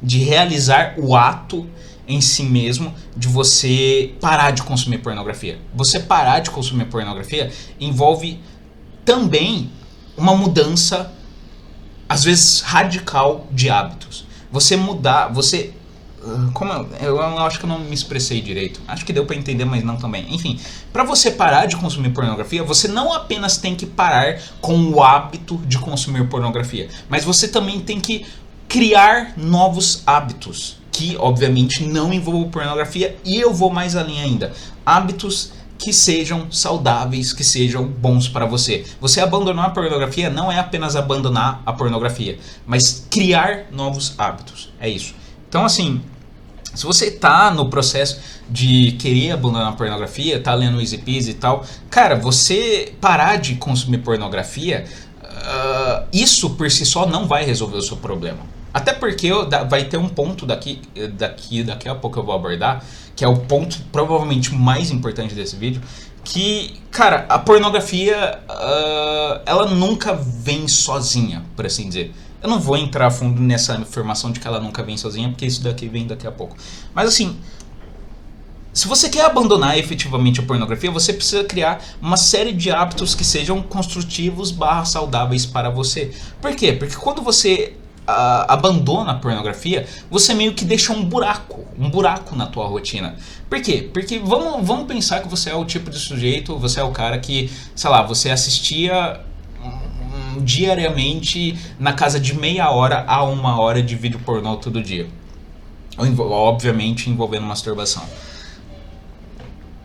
de realizar o ato em si mesmo de você parar de consumir pornografia. Você parar de consumir pornografia envolve também uma mudança, às vezes radical, de hábitos. Você mudar, eu acho que eu não me expressei direito. Acho que deu pra entender, mas não também. Enfim, pra você parar de consumir pornografia, você não apenas tem que parar com o hábito de consumir pornografia, mas você também tem que criar novos hábitos, que obviamente não envolvam pornografia, e eu vou mais além ainda. Hábitos que sejam saudáveis, que sejam bons para você. Você abandonar a pornografia não é apenas abandonar a pornografia, mas criar novos hábitos. É isso. Então, assim, se você tá no processo de querer abandonar a pornografia, tá lendo o Easy Peasy e tal, cara, você parar de consumir pornografia, isso por si só não vai resolver o seu problema. Até porque vai ter um ponto daqui a pouco eu vou abordar, que é o ponto provavelmente mais importante desse vídeo, que, cara, a pornografia, ela nunca vem sozinha, por assim dizer. Eu não vou entrar a fundo nessa informação de que ela nunca vem sozinha, porque isso daqui vem daqui a pouco. Mas assim, se você quer abandonar efetivamente a pornografia, você precisa criar uma série de hábitos que sejam construtivos / saudáveis para você. Por quê? Porque quando você abandona a pornografia, você meio que deixa um buraco na tua rotina. Por quê? Porque vamos pensar que você é o tipo de sujeito, você é o cara que, sei lá, você assistia diariamente na casa de meia hora a 1 hora de vídeo pornô todo dia. Obviamente envolvendo masturbação.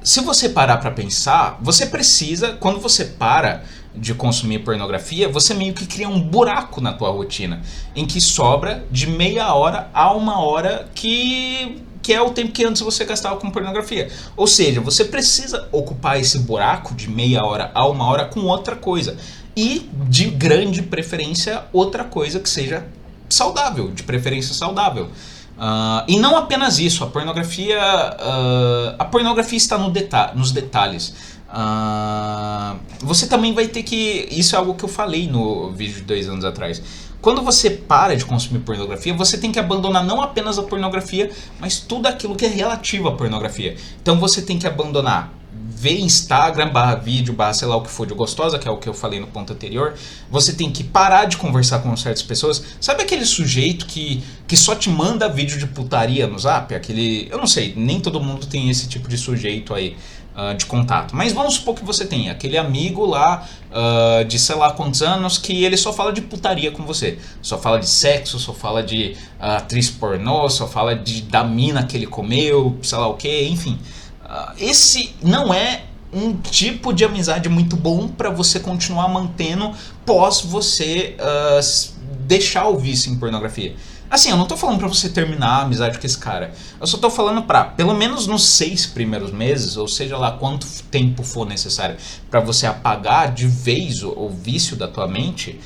Se você parar pra pensar, você precisa, quando você para de consumir pornografia, você meio que cria um buraco na tua rotina, em que sobra de meia hora a 1 hora que é o tempo que antes você gastava com pornografia. Ou seja, você precisa ocupar esse buraco de meia hora a 1 hora com outra coisa. E, de grande preferência, outra coisa que seja saudável, de preferência saudável. E não apenas isso, a pornografia está nos detalhes. Você também vai ter que... Isso é algo que eu falei no vídeo de 2 anos atrás. Quando você para de consumir pornografia, você tem que abandonar não apenas a pornografia, mas tudo aquilo que é relativo à pornografia. Então você tem que abandonar ver Instagram, /vídeo, sei lá o que for de gostosa, que é o que eu falei no ponto anterior. Você tem que parar de conversar com certas pessoas. Sabe aquele sujeito que só te manda vídeo de putaria no Zap? Eu não sei, nem todo mundo tem esse tipo de sujeito aí de contato. Mas vamos supor que você tem aquele amigo lá de sei lá quantos anos que ele só fala de putaria com você. Só fala de sexo, só fala de atriz pornô, só fala da mina que ele comeu, sei lá o que, enfim. Esse não é um tipo de amizade muito bom para você continuar mantendo pós você deixar o vício em pornografia. Assim, eu não tô falando pra você terminar a amizade com esse cara. Eu só tô falando pra, pelo menos nos 6 primeiros meses, ou seja lá quanto tempo for necessário pra você apagar de vez o vício da tua mente,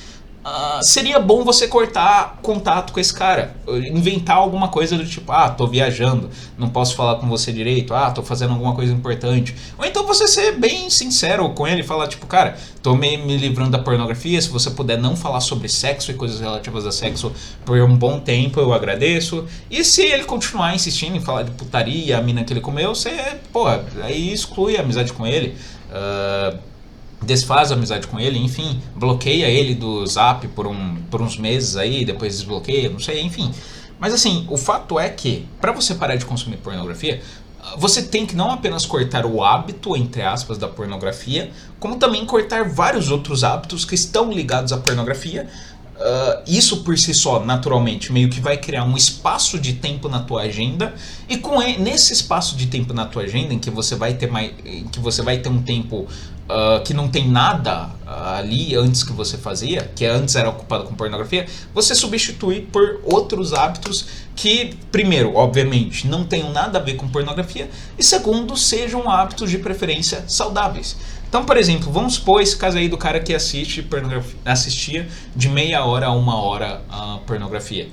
seria bom você cortar contato com esse cara. Inventar alguma coisa do tipo, tô viajando, não posso falar com você direito, tô fazendo alguma coisa importante. Ou então você ser bem sincero com ele e falar, tipo, cara, tô me livrando da pornografia, se você puder não falar sobre sexo e coisas relativas a sexo por um bom tempo, eu agradeço. E se ele continuar insistindo em falar de putaria, a mina que ele comeu, você, aí exclui a amizade com ele. Desfaz a amizade com ele, enfim, bloqueia ele do Zap por uns meses aí, depois desbloqueia, não sei, enfim. Mas assim, o fato é que, pra você parar de consumir pornografia, você tem que não apenas cortar o hábito, entre aspas, da pornografia, como também cortar vários outros hábitos que estão ligados à pornografia. Isso por si só, naturalmente, meio que vai criar um espaço de tempo na tua agenda, e nesse espaço de tempo na tua agenda, em que você vai ter um tempo que não tem nada ali antes que você fazia, que antes era ocupado com pornografia, você substitui por outros hábitos que, primeiro, obviamente, não tenham nada a ver com pornografia, e segundo, sejam hábitos de preferência saudáveis. Então, por exemplo, vamos supor esse caso aí do cara que assistia de meia hora a uma hora a pornografia.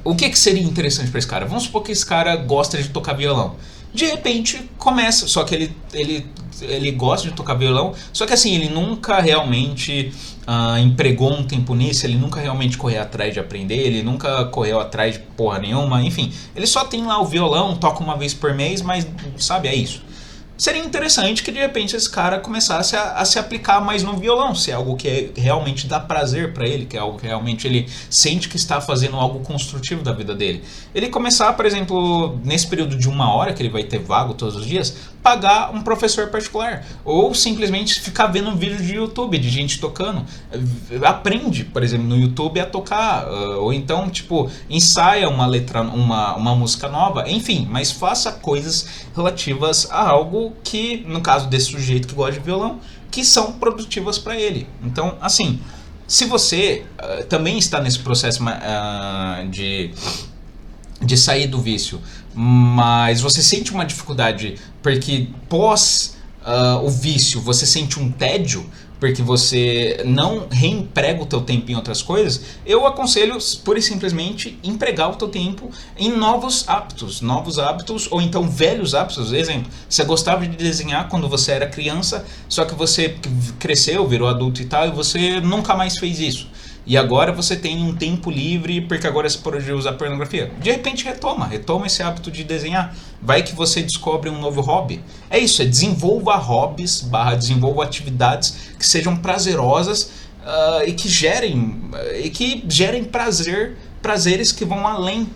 O que seria interessante para esse cara? Vamos supor que esse cara gosta de tocar violão. De repente começa, só que ele gosta de tocar violão, só que assim, ele nunca realmente empregou um tempo nisso, ele nunca realmente correu atrás de aprender, ele nunca correu atrás de porra nenhuma, enfim. Ele só tem lá o violão, toca uma vez por mês, mas sabe, é isso. Seria interessante que de repente esse cara começasse a se aplicar mais no violão, se é algo que realmente dá prazer pra ele, que é algo que realmente ele sente que está fazendo algo construtivo da vida dele. Ele começar, por exemplo, nesse período de uma hora que ele vai ter vago todos os dias, pagar um professor particular, ou simplesmente ficar vendo um vídeo de YouTube de gente tocando. Aprende, por exemplo, no YouTube a tocar, ou então, tipo, ensaia uma letra, uma música nova, enfim, mas faça coisas relativas a algo que, no caso desse sujeito que gosta de violão, que são produtivas para ele. Então, assim, se você também está nesse processo de sair do vício, mas você sente uma dificuldade porque pós o vício você sente um tédio, porque você não reemprega o teu tempo em outras coisas, eu aconselho pura e simplesmente empregar o teu tempo em novos hábitos, ou então velhos hábitos. Exemplo, você gostava de desenhar quando você era criança, só que você cresceu, virou adulto e tal, e você nunca mais fez isso. E agora você tem um tempo livre porque agora você pode usar pornografia. De repente retoma esse hábito de desenhar. Vai que você descobre um novo hobby. É isso, desenvolva hobbies, desenvolva atividades que sejam prazerosas e que gerem prazeres que vão além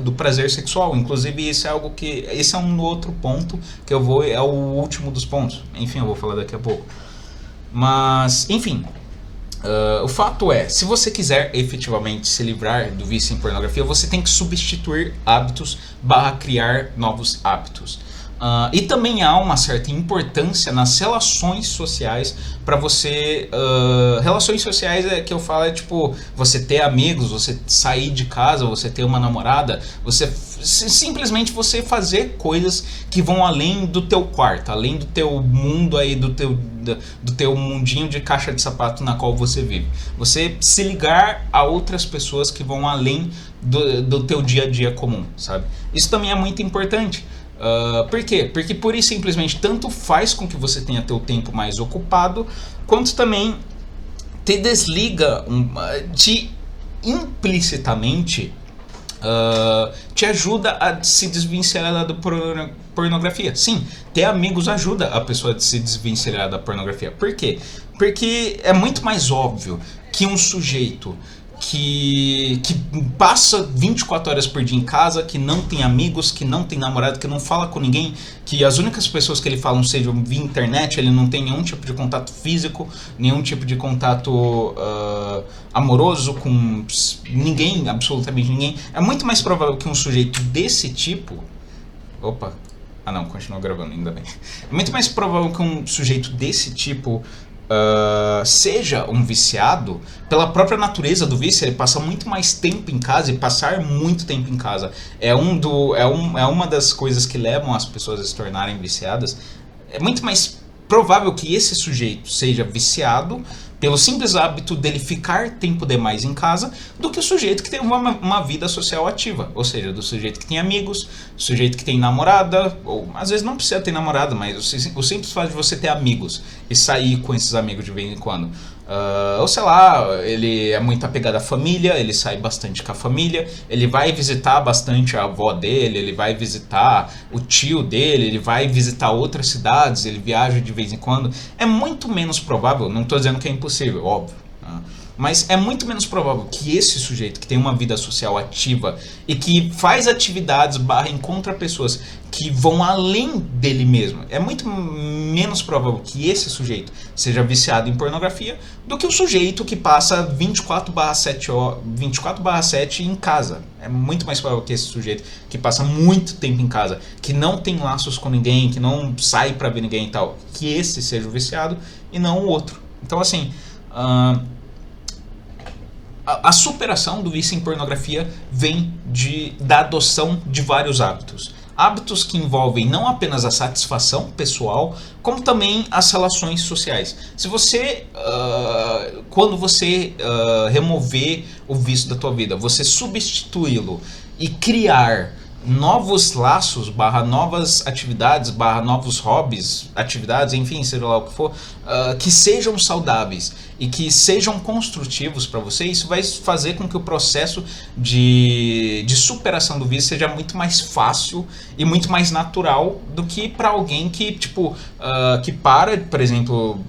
do prazer sexual. Inclusive esse é um outro ponto que é o último dos pontos. Enfim, eu vou falar daqui a pouco. Mas, enfim... o fato é, se você quiser efetivamente se livrar do vício em pornografia, você tem que substituir hábitos / criar novos hábitos. E também há uma certa importância nas relações sociais para você... relações sociais que eu falo é tipo, você ter amigos, você sair de casa, você ter uma namorada, simplesmente você fazer coisas que vão além do teu quarto, além do teu mundo aí, do teu mundinho de caixa de sapato na qual você vive. Você se ligar a outras pessoas que vão além do teu dia a dia comum, sabe? Isso também é muito importante. Por quê? Porque pura e simplesmente tanto faz com que você tenha teu tempo mais ocupado, quanto também te desliga, te implicitamente te ajuda a se desvencilhar da pornografia. Sim, ter amigos ajuda a pessoa a se desvencilhar da pornografia. Por quê? Porque é muito mais óbvio que um sujeito que passa 24 horas por dia em casa, que não tem amigos, que não tem namorado, que não fala com ninguém, que as únicas pessoas que ele fala sejam via internet, ele não tem nenhum tipo de contato físico, nenhum tipo de contato amoroso com ninguém, absolutamente ninguém. É muito mais provável que um sujeito desse tipo... Opa! Não, continua gravando, ainda bem. É muito mais provável que um sujeito desse tipo... seja um viciado pela própria natureza do vício. Ele passa muito mais tempo em casa, e passar muito tempo em casa é uma das coisas que levam as pessoas a se tornarem viciadas. É muito mais provável que esse sujeito seja viciado pelo simples hábito dele ficar tempo demais em casa, do que o sujeito que tem uma vida social ativa. Ou seja, do sujeito que tem amigos, do sujeito que tem namorada, ou às vezes não precisa ter namorada, mas o simples fato de você ter amigos e sair com esses amigos de vez em quando. Ou sei lá, ele é muito apegado à família, ele sai bastante com a família, ele vai visitar bastante a avó dele, ele vai visitar o tio dele, ele vai visitar outras cidades, ele viaja de vez em quando. É muito menos provável, não estou dizendo que é impossível, óbvio, né? Mas é muito menos provável que esse sujeito que tem uma vida social ativa e que faz atividades / encontra pessoas que vão além dele mesmo, é muito menos provável que esse sujeito seja viciado em pornografia do que o sujeito que passa 24/7 em casa. É muito mais provável que esse sujeito que passa muito tempo em casa, que não tem laços com ninguém, que não sai pra ver ninguém e tal, que esse seja o viciado e não o outro. Então assim, a superação do vício em pornografia vem da adoção de vários hábitos. Hábitos que envolvem não apenas a satisfação pessoal, como também as relações sociais. Se você, quando você remover o vício da tua vida, você substituí-lo e criar novos laços, / novas atividades, / novos hobbies, atividades, enfim, seja lá o que for, que sejam saudáveis e que sejam construtivos para você, isso vai fazer com que o processo de superação do vício seja muito mais fácil e muito mais natural do que para alguém que, tipo, que para, por exemplo,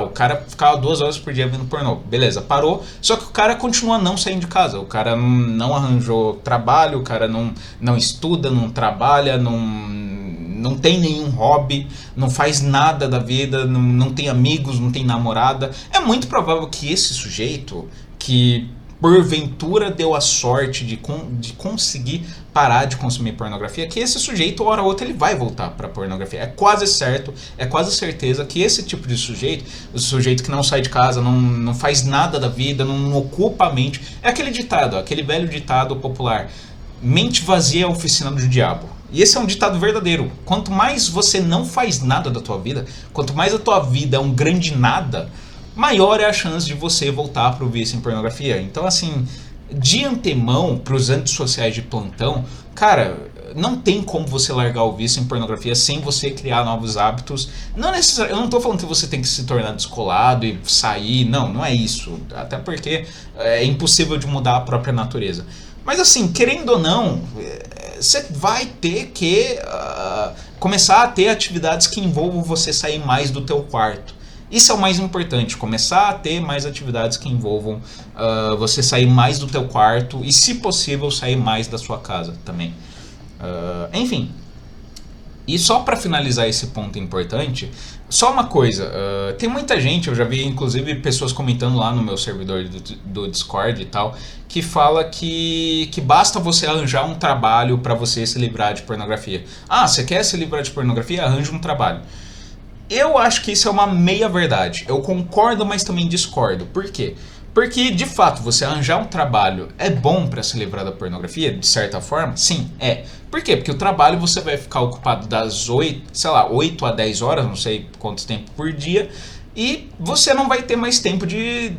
o cara ficava 2 horas por dia vendo pornô, beleza, parou, só que o cara continua não saindo de casa, o cara não arranjou trabalho, o cara não estuda, não trabalha, não tem nenhum hobby, não faz nada da vida, não tem amigos, não tem namorada. É muito provável que esse sujeito, que porventura deu a sorte de conseguir parar de consumir pornografia, que esse sujeito, hora ou outra, ele vai voltar para pornografia. É quase certo, é quase certeza que esse tipo de sujeito, o sujeito que não sai de casa, não faz nada da vida, não ocupa a mente, é aquele ditado, aquele velho ditado popular: mente vazia é a oficina do diabo. E esse é um ditado verdadeiro. Quanto mais você não faz nada da tua vida, quanto mais a tua vida é um grande nada, maior é a chance de você voltar para o vício em pornografia. Então, assim, de antemão, para os antissociais de plantão, cara, não tem como você largar o vício em pornografia sem você criar novos hábitos. Não necessariamente, eu não estou falando que você tem que se tornar descolado e sair, não é isso. Até porque é impossível de mudar a própria natureza. Mas assim, querendo ou não, você vai ter que começar a ter atividades que envolvam você sair mais do teu quarto. Isso é o mais importante, começar a ter mais atividades que envolvam você sair mais do teu quarto e, se possível, sair mais da sua casa também. Enfim, e só para finalizar esse ponto importante, só uma coisa, tem muita gente, eu já vi inclusive pessoas comentando lá no meu servidor do Discord e tal, que fala que basta você arranjar um trabalho para você se livrar de pornografia. Você quer se livrar de pornografia? Arranje um trabalho. Eu acho que isso é uma meia verdade. Eu concordo, mas também discordo. Por quê? Porque, de fato, você arranjar um trabalho é bom para se livrar da pornografia, de certa forma? Sim, é. Por quê? Porque o trabalho você vai ficar ocupado das 8 a 10 horas, não sei quanto tempo por dia, e você não vai ter mais tempo de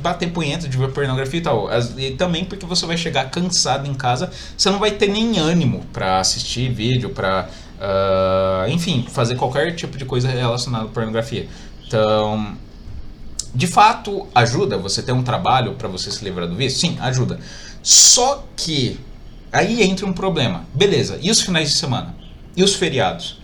bater punheta, de ver pornografia e tal. E também porque você vai chegar cansado em casa, você não vai ter nem ânimo para assistir vídeo, para... enfim, fazer qualquer tipo de coisa relacionada à pornografia. Então, de fato, ajuda você ter um trabalho para você se livrar do vício? Sim, ajuda. Só que aí entra um problema. Beleza, e os finais de semana? E os feriados?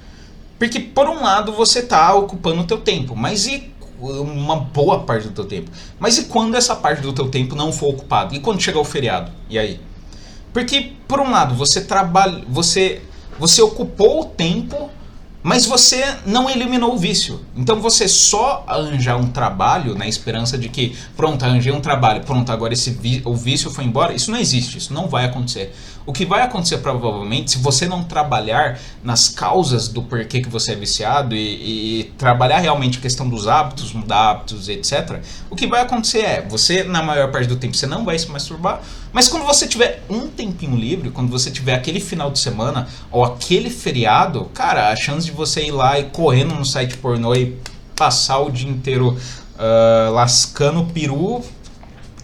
Porque, por um lado, você está ocupando o teu tempo, mas e uma boa parte do teu tempo? Mas e quando essa parte do teu tempo não for ocupada? E quando chegar o feriado? E aí? Porque, por um lado, você trabalha... Você ocupou o tempo, mas você não eliminou o vício. Então você só arranjar um trabalho na esperança de que, pronto, arranjei um trabalho, pronto, agora o vício foi embora, isso não existe, isso não vai acontecer. O que vai acontecer provavelmente, se você não trabalhar nas causas do porquê que você é viciado e trabalhar realmente a questão dos hábitos, mudar hábitos, etc., o que vai acontecer é, você na maior parte do tempo você não vai se masturbar, mas quando você tiver um tempinho livre, quando você tiver aquele final de semana ou aquele feriado, cara, a chance de você ir lá e correndo no site pornô e passar o dia inteiro lascando o peru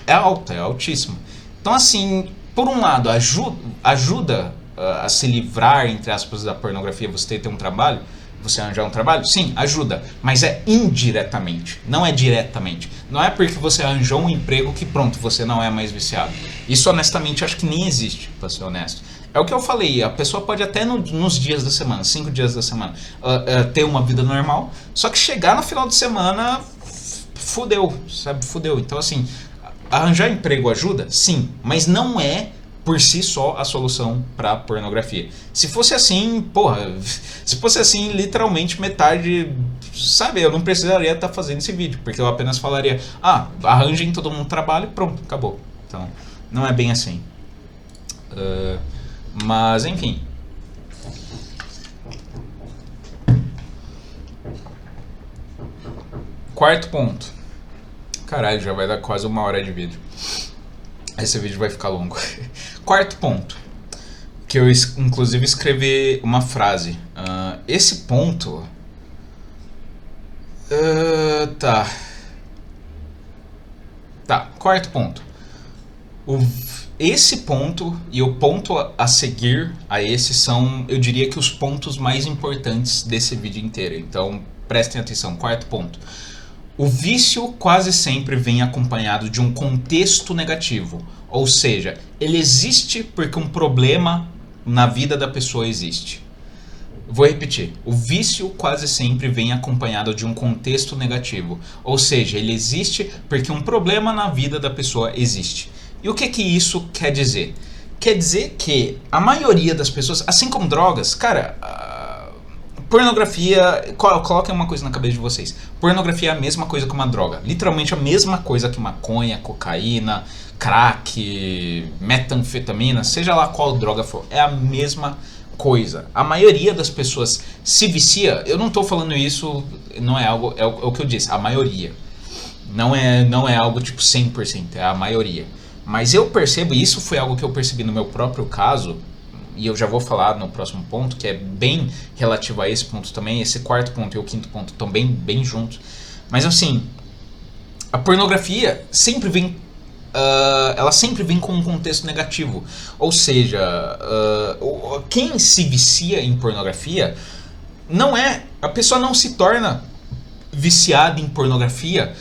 é alta, é altíssima. Então, assim, por um lado, ajuda a se livrar, entre aspas, da pornografia, você ter um trabalho, você arranjar um trabalho? Sim, ajuda, mas é indiretamente, não é diretamente. Não é porque você arranjou um emprego que pronto, você não é mais viciado. Isso honestamente acho que nem existe, pra ser honesto. É o que eu falei, a pessoa pode até nos dias da semana, 5 dias da semana, ter uma vida normal, só que chegar no final de semana, fudeu, sabe, fudeu. Então assim, arranjar emprego ajuda? Sim, mas não é por si só a solução pra pornografia. Se fosse assim, porra, se fosse assim, literalmente metade, sabe, eu não precisaria estar fazendo esse vídeo, porque eu apenas falaria, arranjem todo mundo trabalho e pronto, acabou. Então, não é bem assim. Mas, enfim. Quarto ponto. Caralho, já vai dar quase 1 hora de vídeo. Esse vídeo vai ficar longo. Quarto ponto. Que eu inclusive escrevi uma frase. Esse ponto... Tá, quarto ponto. Esse ponto e o ponto a seguir a esse são, eu diria que os pontos mais importantes desse vídeo inteiro. Então, prestem atenção. Quarto ponto. O vício quase sempre vem acompanhado de um contexto negativo. Ou seja, ele existe porque um problema na vida da pessoa existe. Vou repetir. O vício quase sempre vem acompanhado de um contexto negativo. Ou seja, ele existe porque um problema na vida da pessoa existe. E o que isso quer dizer? Quer dizer que a maioria das pessoas, assim como drogas, cara, pornografia, coloquem uma coisa na cabeça de vocês. Pornografia é a mesma coisa que uma droga. Literalmente a mesma coisa que maconha, cocaína, crack, metanfetamina, seja lá qual droga for. É a mesma coisa. A maioria das pessoas se vicia. Eu não estou falando isso, não é algo, é o que eu disse, a maioria. Não é algo tipo 100%, é a maioria. Mas eu percebo, e isso foi algo que eu percebi no meu próprio caso, e eu já vou falar no próximo ponto, que é bem relativo a esse ponto também. Esse quarto ponto e o quinto ponto estão bem juntos. Mas assim, a pornografia sempre vem, ela sempre vem com um contexto negativo. Ou seja, quem se vicia em pornografia, a pessoa não se torna viciada em pornografia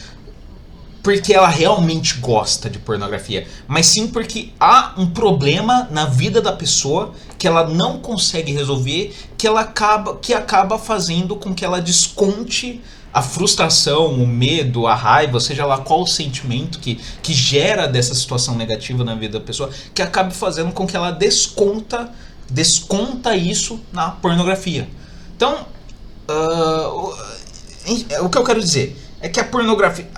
porque ela realmente gosta de pornografia, mas sim porque há um problema na vida da pessoa que ela não consegue resolver, que acaba fazendo com que ela desconte a frustração, o medo, a raiva, seja lá qual o sentimento que gera dessa situação negativa na vida da pessoa, que acaba fazendo com que ela desconta isso na pornografia. Então, o que eu quero dizer é que a pornografia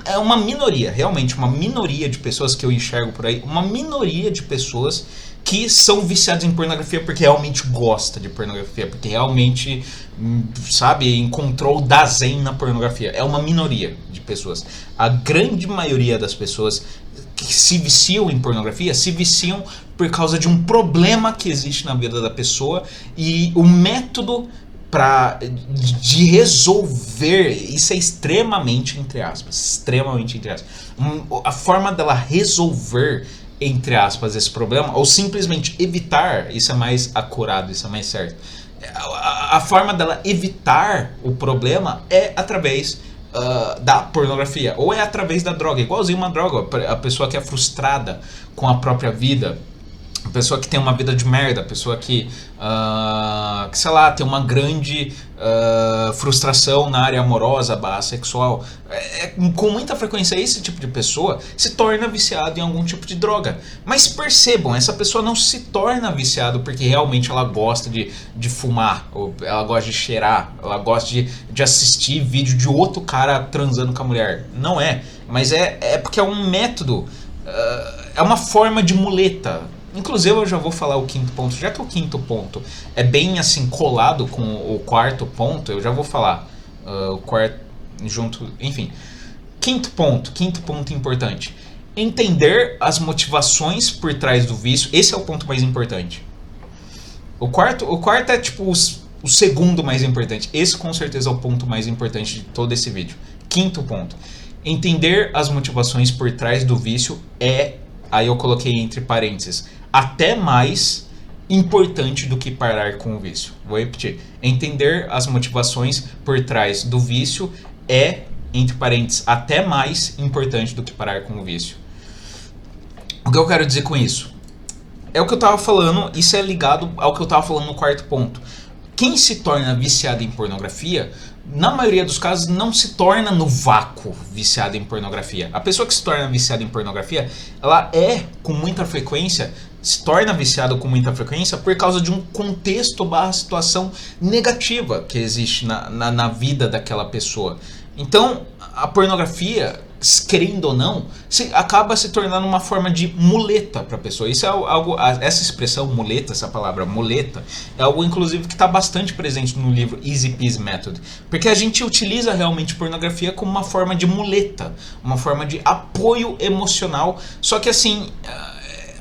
é uma minoria, realmente uma minoria de pessoas que eu enxergo por aí, uma minoria de pessoas que são viciadas em pornografia porque realmente gosta de pornografia, porque realmente, sabe, encontrou o dazen na pornografia. É uma minoria de pessoas. A grande maioria das pessoas que se viciam em pornografia se viciam por causa de um problema que existe na vida da pessoa, e o método de resolver isso é extremamente entre aspas, a forma dela resolver, entre aspas, esse problema, ou simplesmente evitar, isso é mais acurado, isso é mais certo, a forma dela evitar o problema é através da pornografia, ou é através da droga, igualzinho uma droga. A pessoa que é frustrada com a própria vida, a pessoa que tem uma vida de merda, a pessoa que sei lá, tem uma grande frustração na área amorosa, sexual, com muita frequência esse tipo de pessoa se torna viciado em algum tipo de droga. Mas percebam, essa pessoa não se torna viciado porque realmente ela gosta de fumar, ou ela gosta de cheirar, ela gosta de assistir vídeo de outro cara transando com a mulher. Não é, mas é porque é um método, é uma forma de muleta. Inclusive eu já vou falar o quinto ponto, já que o quinto ponto é bem assim colado com o quarto ponto, eu já vou falar o quarto junto, enfim. Quinto ponto importante. Entender as motivações por trás do vício, esse é o ponto mais importante. O quarto é tipo O segundo mais importante, esse com certeza é o ponto mais importante de todo esse vídeo. Quinto ponto, entender as motivações por trás do vício é, aí eu coloquei entre parênteses, até mais importante do que parar com o vício. Vou repetir, entender as motivações por trás do vício é, entre parênteses, até mais importante do que parar com o vício. O que eu quero dizer com isso? É o que eu estava falando, isso é ligado ao que eu estava falando no quarto ponto. Quem se torna viciado em pornografia, na maioria dos casos, não se torna no vácuo viciado em pornografia. A pessoa que se torna viciada em pornografia, ela com muita frequência, se torna viciada com muita frequência por causa de um contexto / situação negativa que existe na vida daquela pessoa. Então, a pornografia, querendo ou não, acaba se tornando uma forma de muleta para a pessoa. Isso é algo, essa expressão muleta, essa palavra muleta, é algo inclusive que está bastante presente no livro Easy Peasy Method, porque a gente utiliza realmente pornografia como uma forma de muleta, uma forma de apoio emocional, só que assim,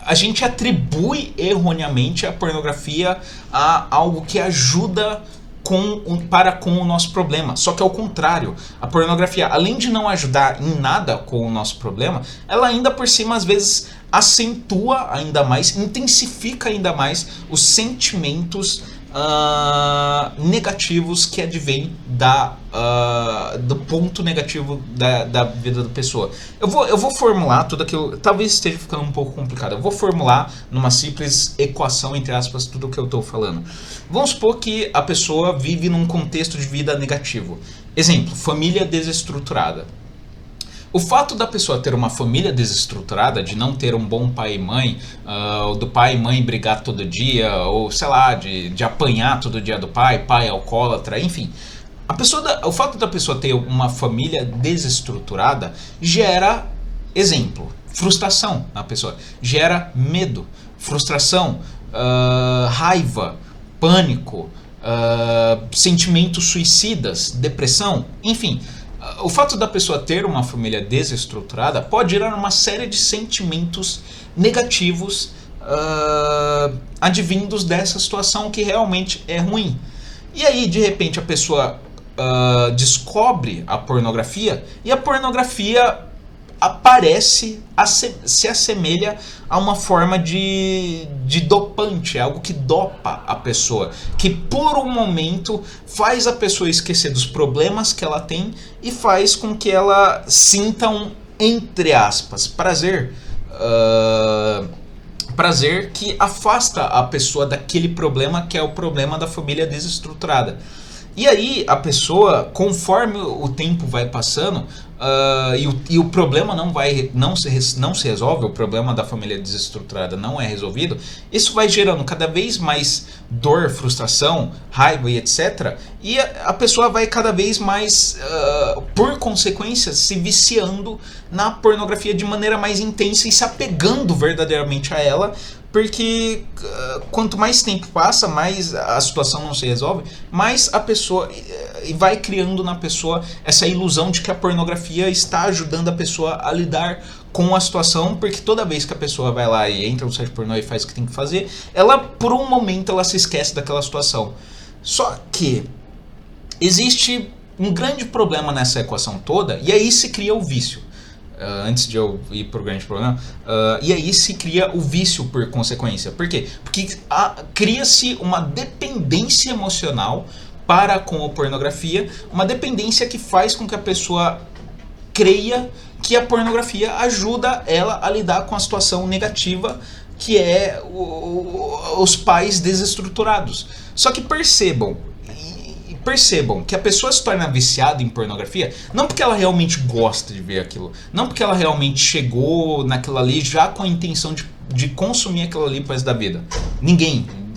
a gente atribui erroneamente a pornografia a algo que ajuda para com o nosso problema. Só que ao contrário, a pornografia, além de não ajudar em nada com o nosso problema, ela ainda por cima às vezes acentua ainda mais, intensifica ainda mais os sentimentos negativos que advêm do ponto negativo da vida da pessoa. Eu vou formular tudo aquilo, talvez esteja ficando um pouco complicado, eu vou formular numa simples equação, entre aspas, tudo o que eu estou falando. Vamos supor que a pessoa vive num contexto de vida negativo. Exemplo, família desestruturada. O fato da pessoa ter uma família desestruturada, de não ter um bom pai e mãe, do pai e mãe brigar todo dia, ou sei lá, de apanhar todo dia do pai alcoólatra, enfim. O fato da pessoa ter uma família desestruturada gera, exemplo, frustração na pessoa, gera medo, frustração, raiva, pânico, sentimentos suicidas, depressão, enfim. O fato da pessoa ter uma família desestruturada pode gerar uma série de sentimentos negativos advindos dessa situação que realmente é ruim. E aí, de repente, a pessoa descobre a pornografia e a pornografia se assemelha a uma forma de dopante, algo que dopa a pessoa, que por um momento faz a pessoa esquecer dos problemas que ela tem e faz com que ela sinta um, entre aspas, prazer que afasta a pessoa daquele problema que é o problema da família desestruturada. E aí a pessoa, conforme o tempo vai passando, e o problema não se resolve, o problema da família desestruturada não é resolvido, isso vai gerando cada vez mais dor, frustração, raiva e etc. E a pessoa vai cada vez mais, por consequência, se viciando na pornografia de maneira mais intensa e se apegando verdadeiramente a ela, porque quanto mais tempo passa, mais a situação não se resolve, mais a pessoa vai criando na pessoa essa ilusão de que a pornografia está ajudando a pessoa a lidar com a situação, porque toda vez que a pessoa vai lá e entra no site pornô e faz o que tem que fazer, ela por um momento ela se esquece daquela situação. Só que existe um grande problema nessa equação toda, e aí se cria o vício. Antes de eu ir pro grande problema, e aí se cria o vício por consequência. Por quê? Porque cria-se uma dependência emocional para com a pornografia, uma dependência que faz com que a pessoa creia que a pornografia ajuda ela a lidar com a situação negativa que é os pais desestruturados. Só que percebam que a pessoa se torna viciada em pornografia não porque ela realmente gosta de ver aquilo, não porque ela realmente chegou naquilo ali já com a intenção de consumir aquilo ali pro resto da vida.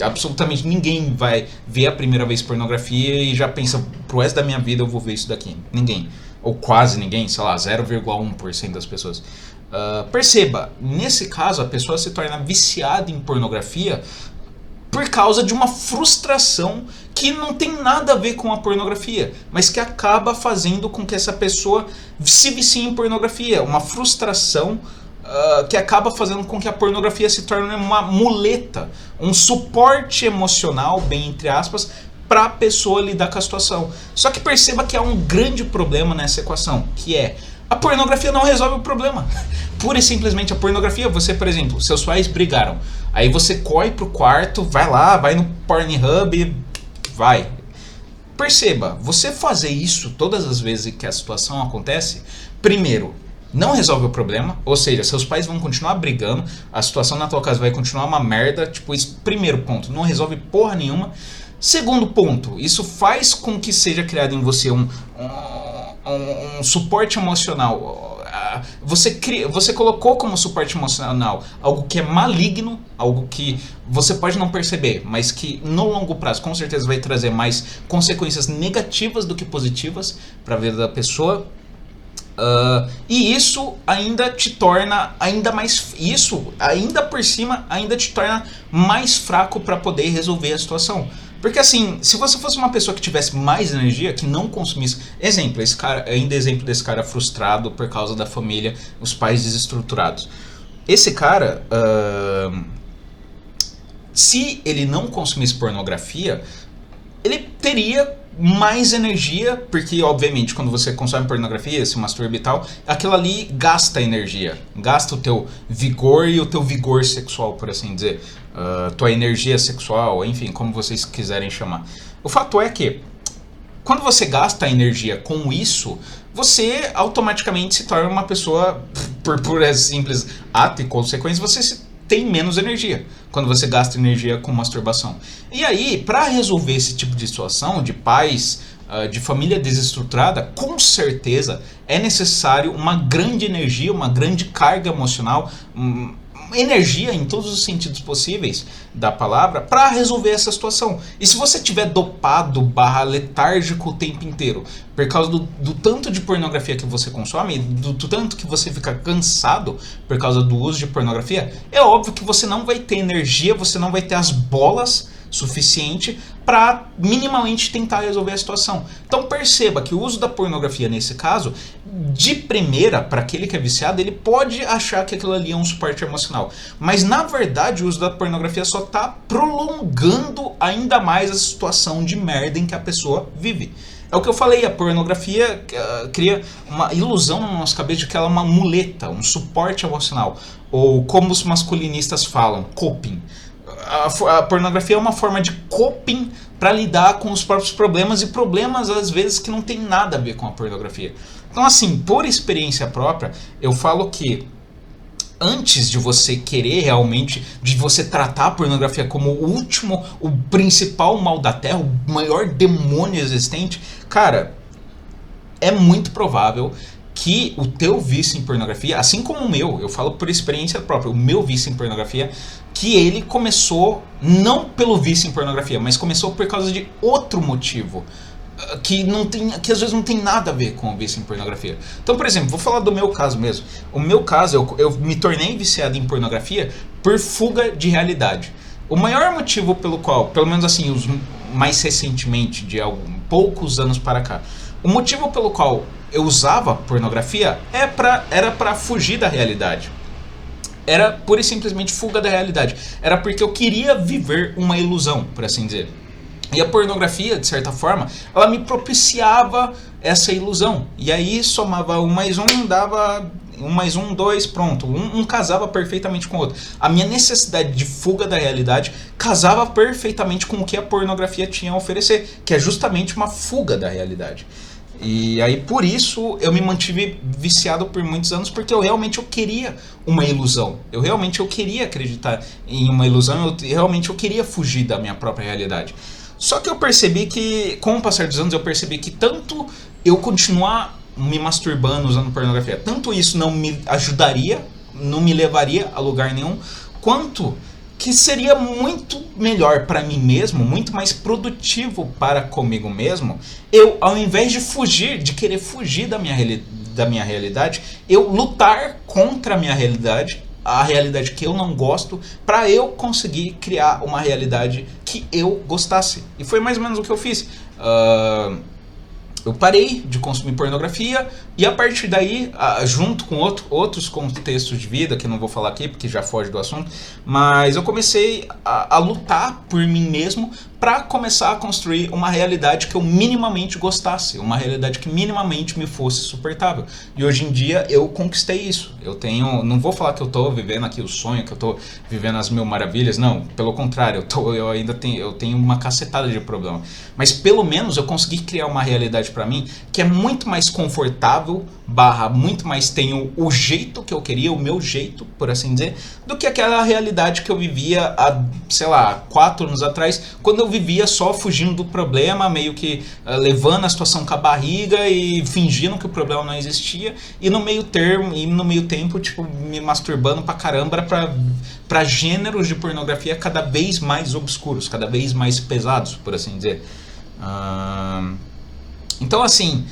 Absolutamente ninguém vai ver a primeira vez pornografia e já pensa, pro resto da minha vida eu vou ver isso daqui. Ninguém. Ou quase ninguém, sei lá, 0,1% das pessoas. Perceba, nesse caso a pessoa se torna viciada em pornografia por causa de uma frustração que não tem nada a ver com a pornografia, mas que acaba fazendo com que essa pessoa se vicie em pornografia. Uma frustração que acaba fazendo com que a pornografia se torne uma muleta, um suporte emocional, bem entre aspas, para a pessoa lidar com a situação. Só que perceba que há um grande problema nessa equação, que é a pornografia não resolve o problema. Pura e simplesmente a pornografia, você, por exemplo, seus pais brigaram, aí você corre pro quarto, vai lá, vai no Pornhub, vai. Perceba, você fazer isso todas as vezes que a situação acontece, primeiro, não resolve o problema, ou seja, seus pais vão continuar brigando, a situação na tua casa vai continuar uma merda, tipo, isso, primeiro ponto, não resolve porra nenhuma. Segundo ponto, isso faz com que seja criado em você um suporte emocional. Você colocou como suporte emocional algo que é maligno, algo que você pode não perceber, mas que no longo prazo com certeza vai trazer mais consequências negativas do que positivas para a vida da pessoa. E isso ainda te torna ainda mais, isso ainda por cima ainda te torna mais fraco para poder resolver a situação. Porque assim, se você fosse uma pessoa que tivesse mais energia, que não consumisse... Exemplo, esse cara, ainda exemplo desse cara frustrado por causa da família, os pais desestruturados. Esse cara, se ele não consumisse pornografia, ele teria mais energia, porque obviamente quando você consome pornografia, se masturba e tal, aquilo ali gasta energia, gasta o teu vigor e o teu vigor sexual, por assim dizer, tua energia sexual, enfim, como vocês quiserem chamar. O fato é que quando você gasta energia com isso, você automaticamente se torna uma pessoa, por simples ato e consequência, você tem menos energia quando você gasta energia com masturbação. E aí, para resolver esse tipo de situação, de pais, de família desestruturada, com certeza é necessário uma grande energia, uma grande carga emocional, energia em todos os sentidos possíveis da palavra para resolver essa situação. E se você tiver dopado / letárgico o tempo inteiro por causa do tanto de pornografia que você consome, do tanto que você fica cansado por causa do uso de pornografia, é óbvio que você não vai ter energia, você não vai ter as bolas suficiente para minimamente tentar resolver a situação. Então perceba que o uso da pornografia nesse caso, de primeira, para aquele que é viciado, ele pode achar que aquilo ali é um suporte emocional, mas na verdade o uso da pornografia só está prolongando ainda mais a situação de merda em que a pessoa vive. É o que eu falei, a pornografia cria uma ilusão na nossa cabeça de que ela é uma muleta, um suporte emocional, ou como os masculinistas falam, coping. A pornografia é uma forma de coping para lidar com os próprios problemas, e problemas às vezes que não tem nada a ver com a pornografia. Então assim, por experiência própria, eu falo que antes de você querer realmente, de você tratar a pornografia como o último, o principal mal da Terra, o maior demônio existente, cara, é muito provável que o teu vício em pornografia, assim como o meu, eu falo por experiência própria, o meu vício em pornografia, que ele começou não pelo vício em pornografia, mas começou por causa de outro motivo, que às vezes não tem nada a ver com o vício em pornografia. Então, por exemplo, vou falar do meu caso mesmo. O meu caso, eu me tornei viciado em pornografia por fuga de realidade. O maior motivo pelo qual, pelo menos assim, mais recentemente, de poucos anos para cá, o motivo pelo qual eu usava pornografia era para fugir da realidade. Era pura e simplesmente fuga da realidade. Era porque eu queria viver uma ilusão, por assim dizer. E a pornografia, de certa forma, ela me propiciava essa ilusão. E aí somava 1 mais 1, dava 1 mais 1, 2, pronto. Um casava perfeitamente com o outro. A minha necessidade de fuga da realidade casava perfeitamente com o que a pornografia tinha a oferecer, que é justamente uma fuga da realidade. E aí por isso eu me mantive viciado por muitos anos, porque eu realmente queria uma ilusão. Eu queria acreditar em uma ilusão, eu queria fugir da minha própria realidade. Só que eu percebi que, com o passar dos anos, eu percebi que tanto eu continuar me masturbando usando pornografia, tanto isso não me ajudaria, não me levaria a lugar nenhum, quanto que seria muito melhor para mim mesmo, muito mais produtivo para comigo mesmo, eu, ao invés de fugir, de querer fugir da minha realidade, eu lutar contra a minha realidade, a realidade que eu não gosto, para eu conseguir criar uma realidade que eu gostasse. E foi mais ou menos o que eu fiz. Eu parei de consumir pornografia e a partir daí, junto com outros contextos de vida, que eu não vou falar aqui porque já foge do assunto, mas eu comecei a lutar por mim mesmo para começar a construir uma realidade que eu minimamente gostasse, uma realidade que minimamente me fosse suportável. E hoje em dia eu conquistei isso. Eu tenho, não vou falar que eu tô vivendo aqui o sonho, que eu tô vivendo as mil maravilhas, não, pelo contrário, eu tenho uma cacetada de problema. Mas pelo menos eu consegui criar uma realidade para mim que é muito mais confortável, muito mais tenho o jeito que eu queria, o meu jeito, por assim dizer, do que aquela realidade que eu vivia há, sei lá, 4 anos atrás, quando eu vivia só fugindo do problema, meio que levando a situação com a barriga e fingindo que o problema não existia, e no meio tempo, tipo, me masturbando pra caramba pra gêneros de pornografia cada vez mais obscuros, cada vez mais pesados, por assim dizer. Então, assim,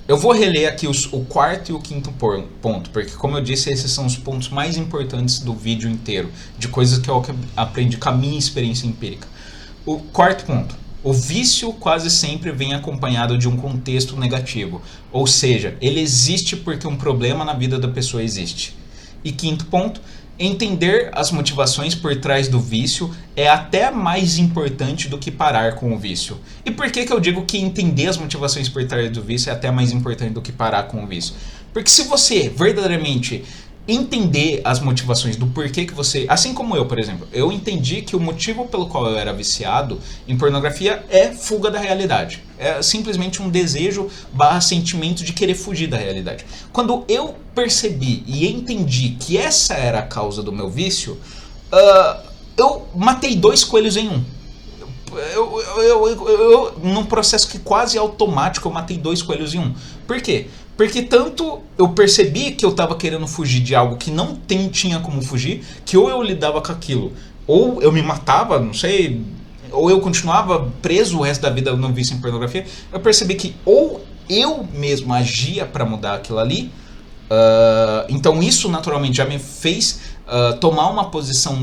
eu vou reler aqui o quarto e o quinto ponto, porque, como eu disse, esses são os pontos mais importantes do vídeo inteiro, de coisas que eu aprendi com a minha experiência empírica. O quarto ponto: o vício quase sempre vem acompanhado de um contexto negativo, ou seja, ele existe porque um problema na vida da pessoa existe. E quinto ponto: entender as motivações por trás do vício é até mais importante do que parar com o vício. E por que eu digo que entender as motivações por trás do vício é até mais importante do que parar com o vício? Porque se você verdadeiramente entender as motivações do porquê que você... Assim como eu, por exemplo, eu entendi que o motivo pelo qual eu era viciado em pornografia é fuga da realidade. É simplesmente um desejo / sentimento de querer fugir da realidade. Quando eu percebi e entendi que essa era a causa do meu vício, eu matei 2 coelhos em um. Num processo que quase automático, eu matei 2 coelhos em um. Por quê? Porque tanto eu percebi que eu estava querendo fugir de algo que não tinha como fugir, que ou eu lidava com aquilo, ou eu me matava, não sei, ou eu continuava preso o resto da vida no vício em pornografia. Eu percebi que ou eu mesmo agia para mudar aquilo ali, então isso naturalmente já me fez tomar uma posição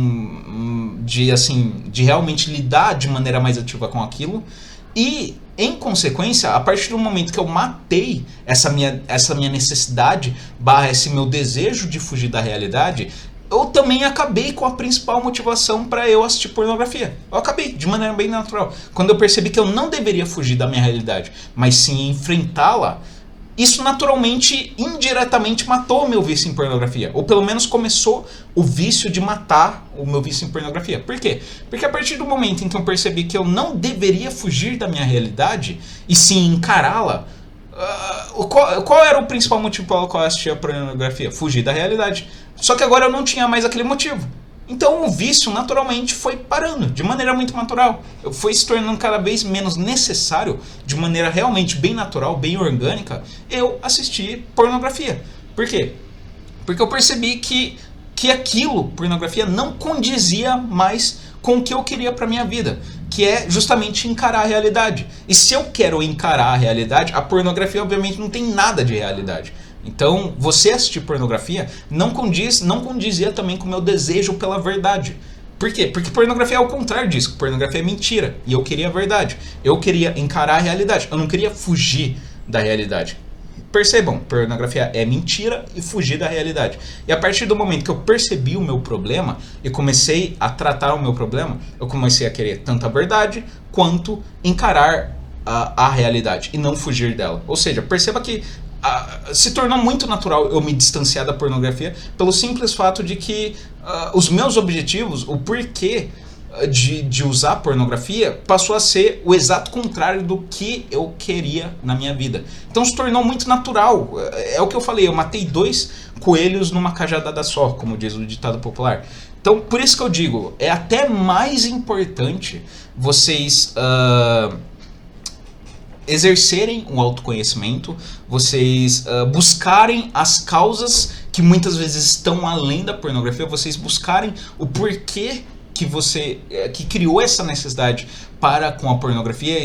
de realmente lidar de maneira mais ativa com aquilo. E, em consequência, a partir do momento que eu matei essa minha necessidade / esse meu desejo de fugir da realidade, eu também acabei com a principal motivação para eu assistir pornografia. Eu acabei, de maneira bem natural. Quando eu percebi que eu não deveria fugir da minha realidade, mas sim enfrentá-la, isso naturalmente, indiretamente, matou o meu vício em pornografia. Ou pelo menos começou o vício de matar o meu vício em pornografia. Por quê? Porque a partir do momento em que eu percebi que eu não deveria fugir da minha realidade, e sim encará-la, qual era o principal motivo pelo qual eu assistia a pornografia? Fugir da realidade. Só que agora eu não tinha mais aquele motivo. Então o vício naturalmente foi parando, de maneira muito natural. Foi se tornando cada vez menos necessário, de maneira realmente bem natural, bem orgânica, eu assistir pornografia. Por quê? Porque eu percebi que aquilo, pornografia, não condizia mais com o que eu queria para minha vida, que é justamente encarar a realidade. E se eu quero encarar a realidade, a pornografia obviamente não tem nada de realidade. Então, você assistir pornografia não condizia também com o meu desejo pela verdade. Por quê? Porque pornografia é o contrário disso. Pornografia é mentira. E eu queria a verdade. Eu queria encarar a realidade. Eu não queria fugir da realidade. Percebam, pornografia é mentira e fugir da realidade. E a partir do momento que eu percebi o meu problema e comecei a tratar o meu problema, eu comecei a querer tanto a verdade quanto encarar a realidade e não fugir dela. Ou seja, perceba que se tornou muito natural eu me distanciar da pornografia pelo simples fato de que os meus objetivos, o porquê de usar pornografia, passou a ser o exato contrário do que eu queria na minha vida. Então se tornou muito natural. É o que eu falei, eu matei 2 coelhos numa cajadada só, como diz o ditado popular. Então por isso que eu digo, é até mais importante vocês exercerem o autoconhecimento, vocês buscarem as causas que muitas vezes estão além da pornografia, vocês buscarem o porquê que criou essa necessidade para com a pornografia,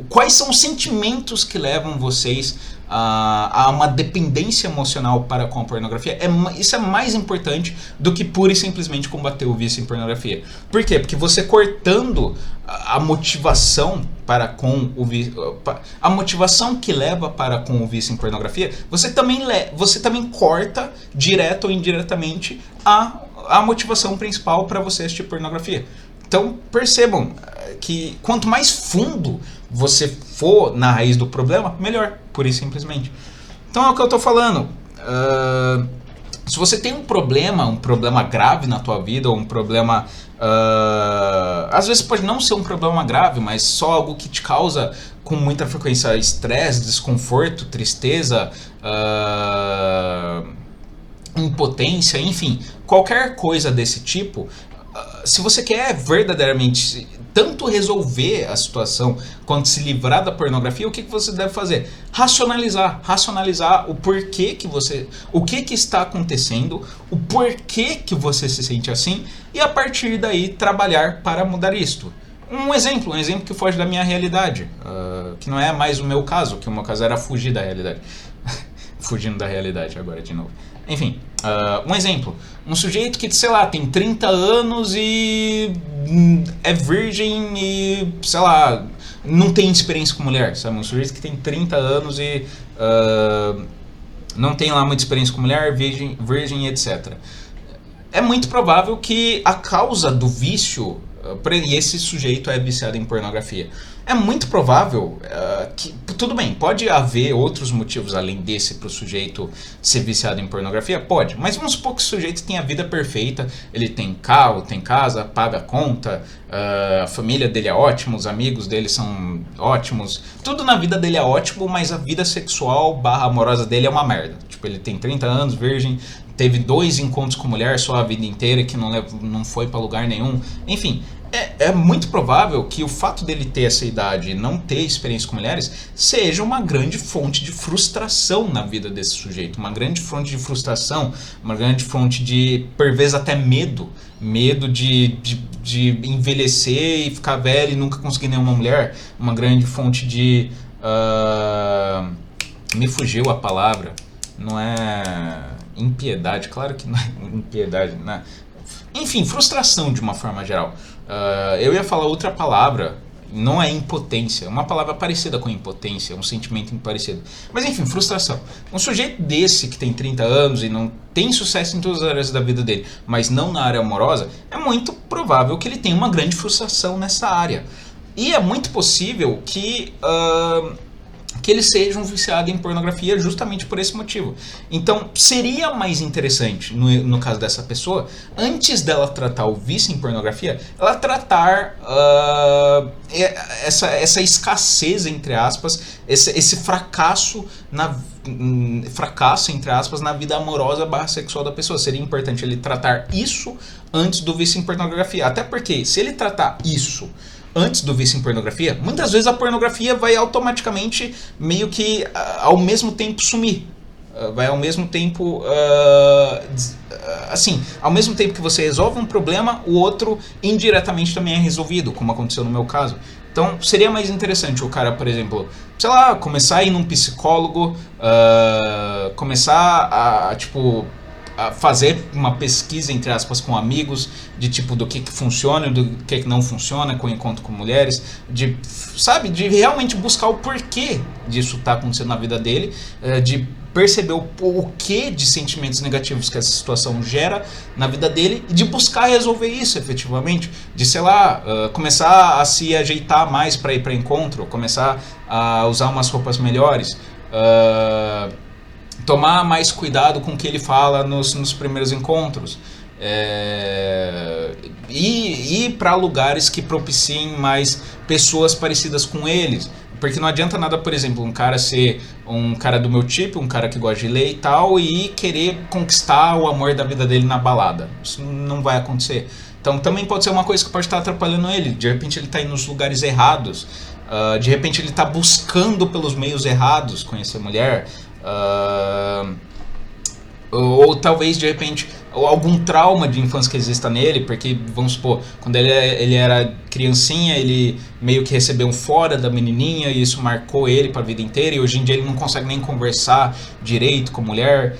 quais são os sentimentos que levam vocês a uma dependência emocional para com a pornografia. Isso é mais importante do que pura e simplesmente combater o vício em pornografia. Por quê? Porque você cortando a motivação para com o vício, a motivação que leva para com o vício em pornografia, você também corta, direto ou indiretamente, a motivação principal para você assistir pornografia. Então percebam que quanto mais fundo você for na raiz do problema, melhor, pura e simplesmente. Então é o que eu tô falando. Se você tem um problema grave na tua vida, ou um problema... às vezes pode não ser um problema grave, mas só algo que te causa com muita frequência estresse, desconforto, tristeza, impotência, enfim, qualquer coisa desse tipo. Se você quer verdadeiramente tanto resolver a situação quanto se livrar da pornografia, o que você deve fazer? Racionalizar o porquê que você... o que está acontecendo, o porquê que você se sente assim, e a partir daí trabalhar para mudar isto. Um exemplo que foge da minha realidade, que não é mais o meu caso, que o meu caso era fugir da realidade. Fugindo da realidade agora de novo. Enfim, um exemplo. Um sujeito que, sei lá, tem 30 anos e é virgem e, sei lá, não tem experiência com mulher, sabe? Um sujeito que tem 30 anos e não tem lá muita experiência com mulher, virgem etc. É muito provável que a causa do vício, e esse sujeito é viciado em pornografia, é muito provável que, tudo bem, pode haver outros motivos além desse para o sujeito ser viciado em pornografia? Pode, mas vamos supor que o sujeito tem a vida perfeita, ele tem carro, tem casa, paga a conta, a família dele é ótima, os amigos dele são ótimos, tudo na vida dele é ótimo, mas a vida sexual / amorosa dele é uma merda. Tipo, ele tem 30 anos, virgem, teve 2 encontros com mulher só a vida inteira, que não foi para lugar nenhum, enfim... É muito provável que o fato dele ter essa idade e não ter experiência com mulheres seja uma grande fonte de frustração na vida desse sujeito. Uma grande fonte de frustração, uma grande fonte de, por vezes, até medo. Medo de envelhecer e ficar velho e nunca conseguir nenhuma mulher. Uma grande fonte de... me fugiu a palavra. Não é impiedade, claro que não é impiedade, né? Enfim, frustração de uma forma geral. Eu ia falar outra palavra, não é impotência, é uma palavra parecida com impotência, um sentimento parecido. Mas enfim, frustração. Um sujeito desse que tem 30 anos e não tem sucesso em todas as áreas da vida dele, mas não na área amorosa, é muito provável que ele tenha uma grande frustração nessa área. E é muito possível que ele seja um viciado em pornografia justamente por esse motivo. Então, seria mais interessante, no caso dessa pessoa, antes dela tratar o vício em pornografia, ela tratar essa escassez, entre aspas, esse fracasso, entre aspas, na vida amorosa / sexual da pessoa. Seria importante ele tratar isso antes do vício em pornografia. Até porque, se ele tratar isso antes do vício em pornografia, muitas vezes a pornografia vai automaticamente meio que ao mesmo tempo sumir. Vai ao mesmo tempo, assim, ao mesmo tempo que você resolve um problema, o outro indiretamente também é resolvido, como aconteceu no meu caso. Então seria mais interessante o cara, por exemplo, sei lá, começar a ir num psicólogo, começar a fazer uma pesquisa, entre aspas, com amigos, de tipo, do que funciona, do que não funciona, com encontro com mulheres, de realmente buscar o porquê disso tá acontecendo na vida dele, de perceber o que de sentimentos negativos que essa situação gera na vida dele, e de buscar resolver isso efetivamente, de, sei lá, começar a se ajeitar mais para ir para encontro, começar a usar umas roupas melhores, tomar mais cuidado com o que ele fala nos primeiros encontros, ir para lugares que propiciem mais pessoas parecidas com eles, porque não adianta nada, por exemplo, um cara ser um cara do meu tipo, um cara que gosta de ler e tal, e querer conquistar o amor da vida dele na balada. Isso não vai acontecer. Então também pode ser uma coisa que pode estar atrapalhando ele. De repente ele está indo nos lugares errados, de repente ele está buscando pelos meios errados conhecer mulher, ou talvez de repente algum trauma de infância que exista nele, porque vamos supor, quando ele era criancinha, ele meio que recebeu um fora da menininha e isso marcou ele para a vida inteira, e hoje em dia ele não consegue nem conversar direito com mulher.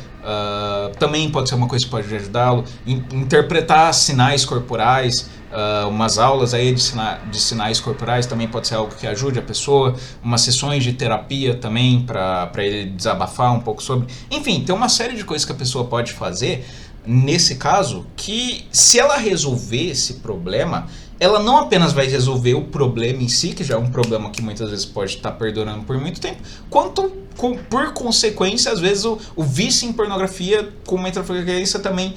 Também pode ser uma coisa que pode ajudá-lo. Interpretar sinais corporais, umas aulas aí de sinais corporais também pode ser algo que ajude a pessoa, umas sessões de terapia também para ele desabafar um pouco sobre. Enfim, tem uma série de coisas que a pessoa pode fazer nesse caso, que se ela resolver esse problema, ela não apenas vai resolver o problema em si, que já é um problema que muitas vezes pode estar perdurando por muito tempo, quanto, por consequência, às vezes o vício em pornografia com uma interferência também,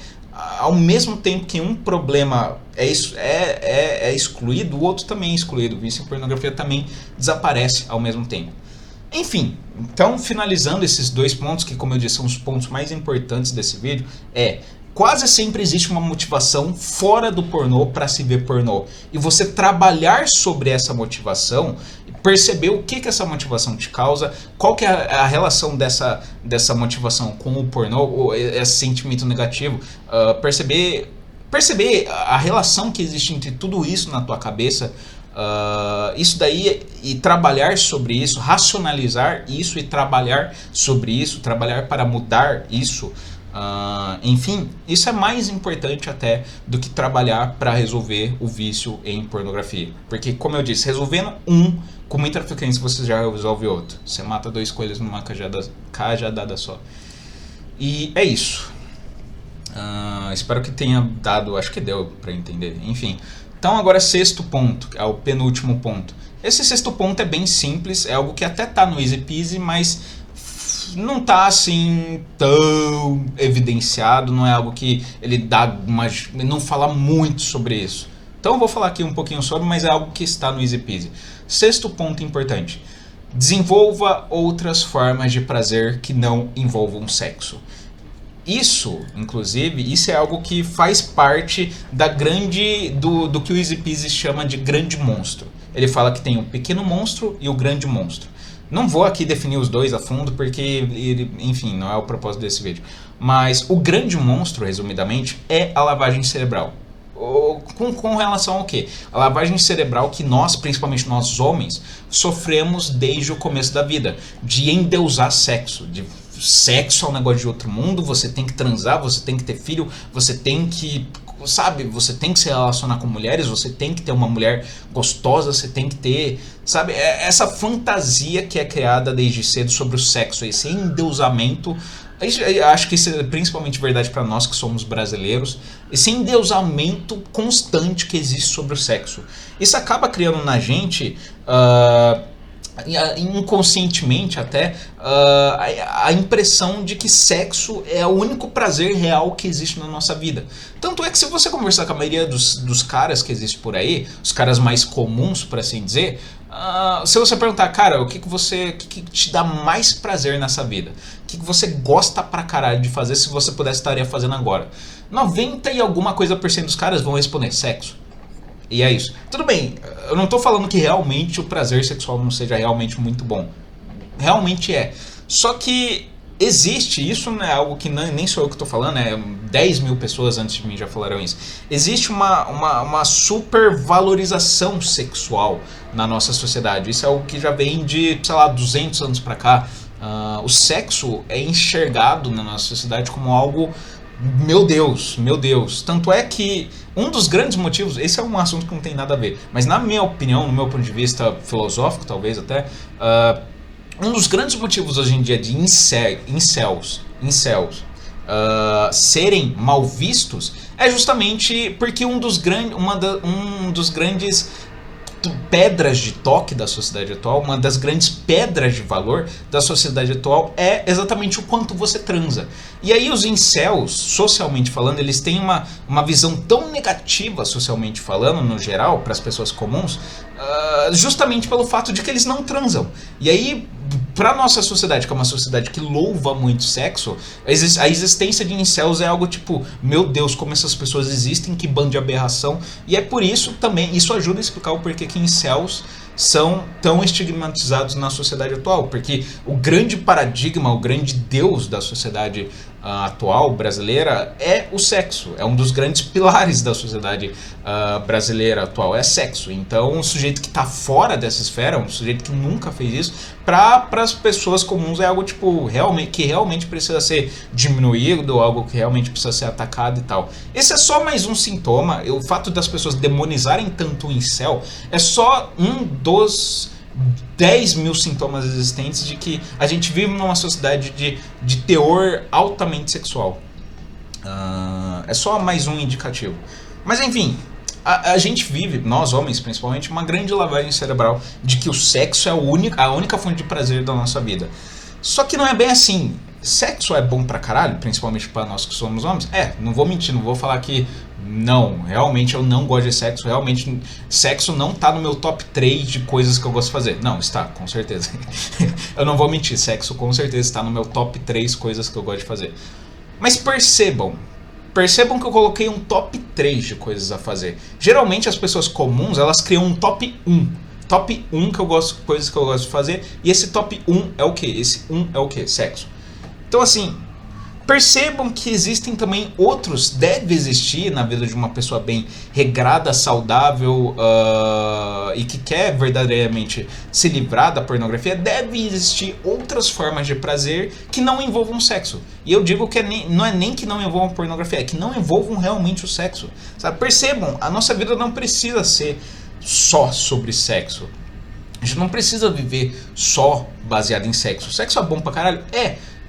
ao mesmo tempo que um problema é excluído, o outro também é excluído. O vício em pornografia também desaparece ao mesmo tempo. Enfim, então finalizando esses dois pontos, que como eu disse são os pontos mais importantes desse vídeo, quase sempre existe uma motivação fora do pornô para se ver pornô. E você trabalhar sobre essa motivação, perceber o que essa motivação te causa, qual que é a relação dessa motivação com o pornô, ou esse sentimento negativo, perceber a relação que existe entre tudo isso na tua cabeça, isso daí, e trabalhar sobre isso, racionalizar isso e trabalhar sobre isso, trabalhar para mudar isso. Enfim, isso é mais importante até do que trabalhar para resolver o vício em pornografia. Porque, como eu disse, resolvendo com muita frequência você já resolve outro. Você mata dois coelhos numa cajadada só. E é isso. Espero que tenha dado, acho que deu para entender. Enfim, então agora sexto ponto, é o penúltimo ponto. Esse sexto ponto é bem simples, é algo que até tá no Easy Peasy, mas não tá assim tão evidenciado, não é algo que ele não fala muito sobre isso. Então eu vou falar aqui um pouquinho sobre, mas é algo que está no Easy Peasy. Sexto ponto importante: desenvolva outras formas de prazer que não envolvam sexo. Isso, inclusive, isso é algo que faz parte do que o Easy Peasy chama de grande monstro. Ele fala que tem o pequeno monstro e o grande monstro. Não vou aqui definir os dois a fundo, porque, enfim, não é o propósito desse vídeo. Mas o grande monstro, resumidamente, é a lavagem cerebral. Com relação ao quê? A lavagem cerebral que nós, principalmente nós homens, sofremos desde o começo da vida. De endeusar sexo, sexo é um negócio de outro mundo, você tem que transar, você tem que ter filho, você tem que, sabe, você tem que se relacionar com mulheres, você tem que ter uma mulher gostosa, você tem que ter, sabe, essa fantasia que é criada desde cedo sobre o sexo, esse endeusamento. Acho que isso é principalmente verdade para nós que somos brasileiros, esse endeusamento constante que existe sobre o sexo. Isso acaba criando na gente, inconscientemente até, a impressão de que sexo é o único prazer real que existe na nossa vida. Tanto é que se você conversar com a maioria dos caras que existem por aí, os caras mais comuns, por assim dizer, se você perguntar, cara, o que te dá mais prazer nessa vida? O que você gosta pra caralho de fazer, se você pudesse estaria fazendo agora? 90 e alguma coisa por cento dos caras vão responder sexo. E é isso. Tudo bem, eu não tô falando que realmente o prazer sexual não seja realmente muito bom. Realmente é. Só que existe, isso não é algo que nem sou eu que tô falando, 10 mil pessoas antes de mim já falaram isso. Existe uma supervalorização sexual na nossa sociedade. Isso é algo que já vem de, sei lá, 200 anos pra cá. O sexo é enxergado na nossa sociedade como algo... Meu Deus. Tanto é que um dos grandes motivos, esse é um assunto que não tem nada a ver, mas na minha opinião, no meu ponto de vista filosófico talvez até, um dos grandes motivos hoje em dia de incels serem mal vistos é justamente porque um dos grandes pedras de toque da sociedade atual, uma das grandes pedras de valor da sociedade atual é exatamente o quanto você transa. E aí os incels, socialmente falando, eles têm uma visão tão negativa, socialmente falando, no geral, para as pessoas comuns, justamente pelo fato de que eles não transam. E aí, para nossa sociedade, que é uma sociedade que louva muito sexo, a existência de incels é algo tipo, meu Deus, como essas pessoas existem, que bando de aberração. E é por isso também, isso ajuda a explicar o porquê que incels são tão estigmatizados na sociedade atual, porque o grande paradigma, o grande deus da sociedade atual brasileira é o sexo, é um dos grandes pilares da sociedade brasileira atual, é sexo. Então um sujeito que está fora dessa esfera, um sujeito que nunca fez isso, para as pessoas comuns é algo tipo que realmente precisa ser diminuído, algo que realmente precisa ser atacado e tal. Esse é só mais um sintoma. O fato das pessoas demonizarem tanto o incel é só um dos 10 mil sintomas existentes de que a gente vive numa sociedade de teor altamente sexual. é só mais um indicativo. Mas enfim, a gente vive, nós homens principalmente, uma grande lavagem cerebral de que o sexo é a única fonte de prazer da nossa vida. Só que não é bem assim. Sexo é bom pra caralho, principalmente pra nós que somos homens? Não vou mentir, não vou falar que não, realmente eu não gosto de sexo, realmente sexo não tá no meu top 3 de coisas que eu gosto de fazer. Não, está, com certeza. Eu não vou mentir, sexo com certeza está no meu top 3 coisas que eu gosto de fazer. Mas percebam que eu coloquei um top 3 de coisas a fazer. Geralmente as pessoas comuns, elas criam um top 1. Top 1 que eu gosto, coisas que eu gosto de fazer. E esse top 1 é o quê? Esse 1 é o quê? Sexo. Então assim, percebam que existem também outros, deve existir na vida de uma pessoa bem regrada, saudável e que quer verdadeiramente se livrar da pornografia, deve existir outras formas de prazer que não envolvam sexo. E eu digo que não é nem que não envolvam pornografia, é que não envolvam realmente o sexo. Sabe? Percebam, a nossa vida não precisa ser só sobre sexo. A gente não precisa viver só baseado em sexo. Sexo é bom pra caralho?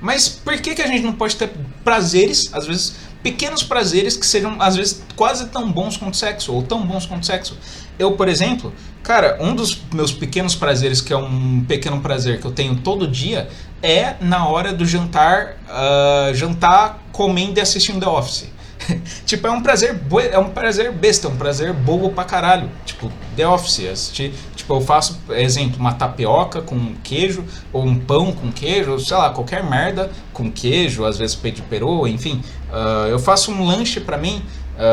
Mas por que a gente não pode ter prazeres, às vezes pequenos prazeres que sejam às vezes quase tão bons quanto sexo, ou tão bons quanto sexo? Eu, por exemplo, cara, um dos meus pequenos prazeres, que é um pequeno prazer que eu tenho todo dia, é na hora do jantar, jantar comendo e assistindo The Office. Tipo, é um prazer besta, é um prazer bobo pra caralho. Tipo, The Office, assistir. Tipo, eu faço, exemplo, uma tapioca com queijo, ou um pão com queijo, sei lá, qualquer merda com queijo, às vezes peito de peru, enfim. Eu faço um lanche pra mim,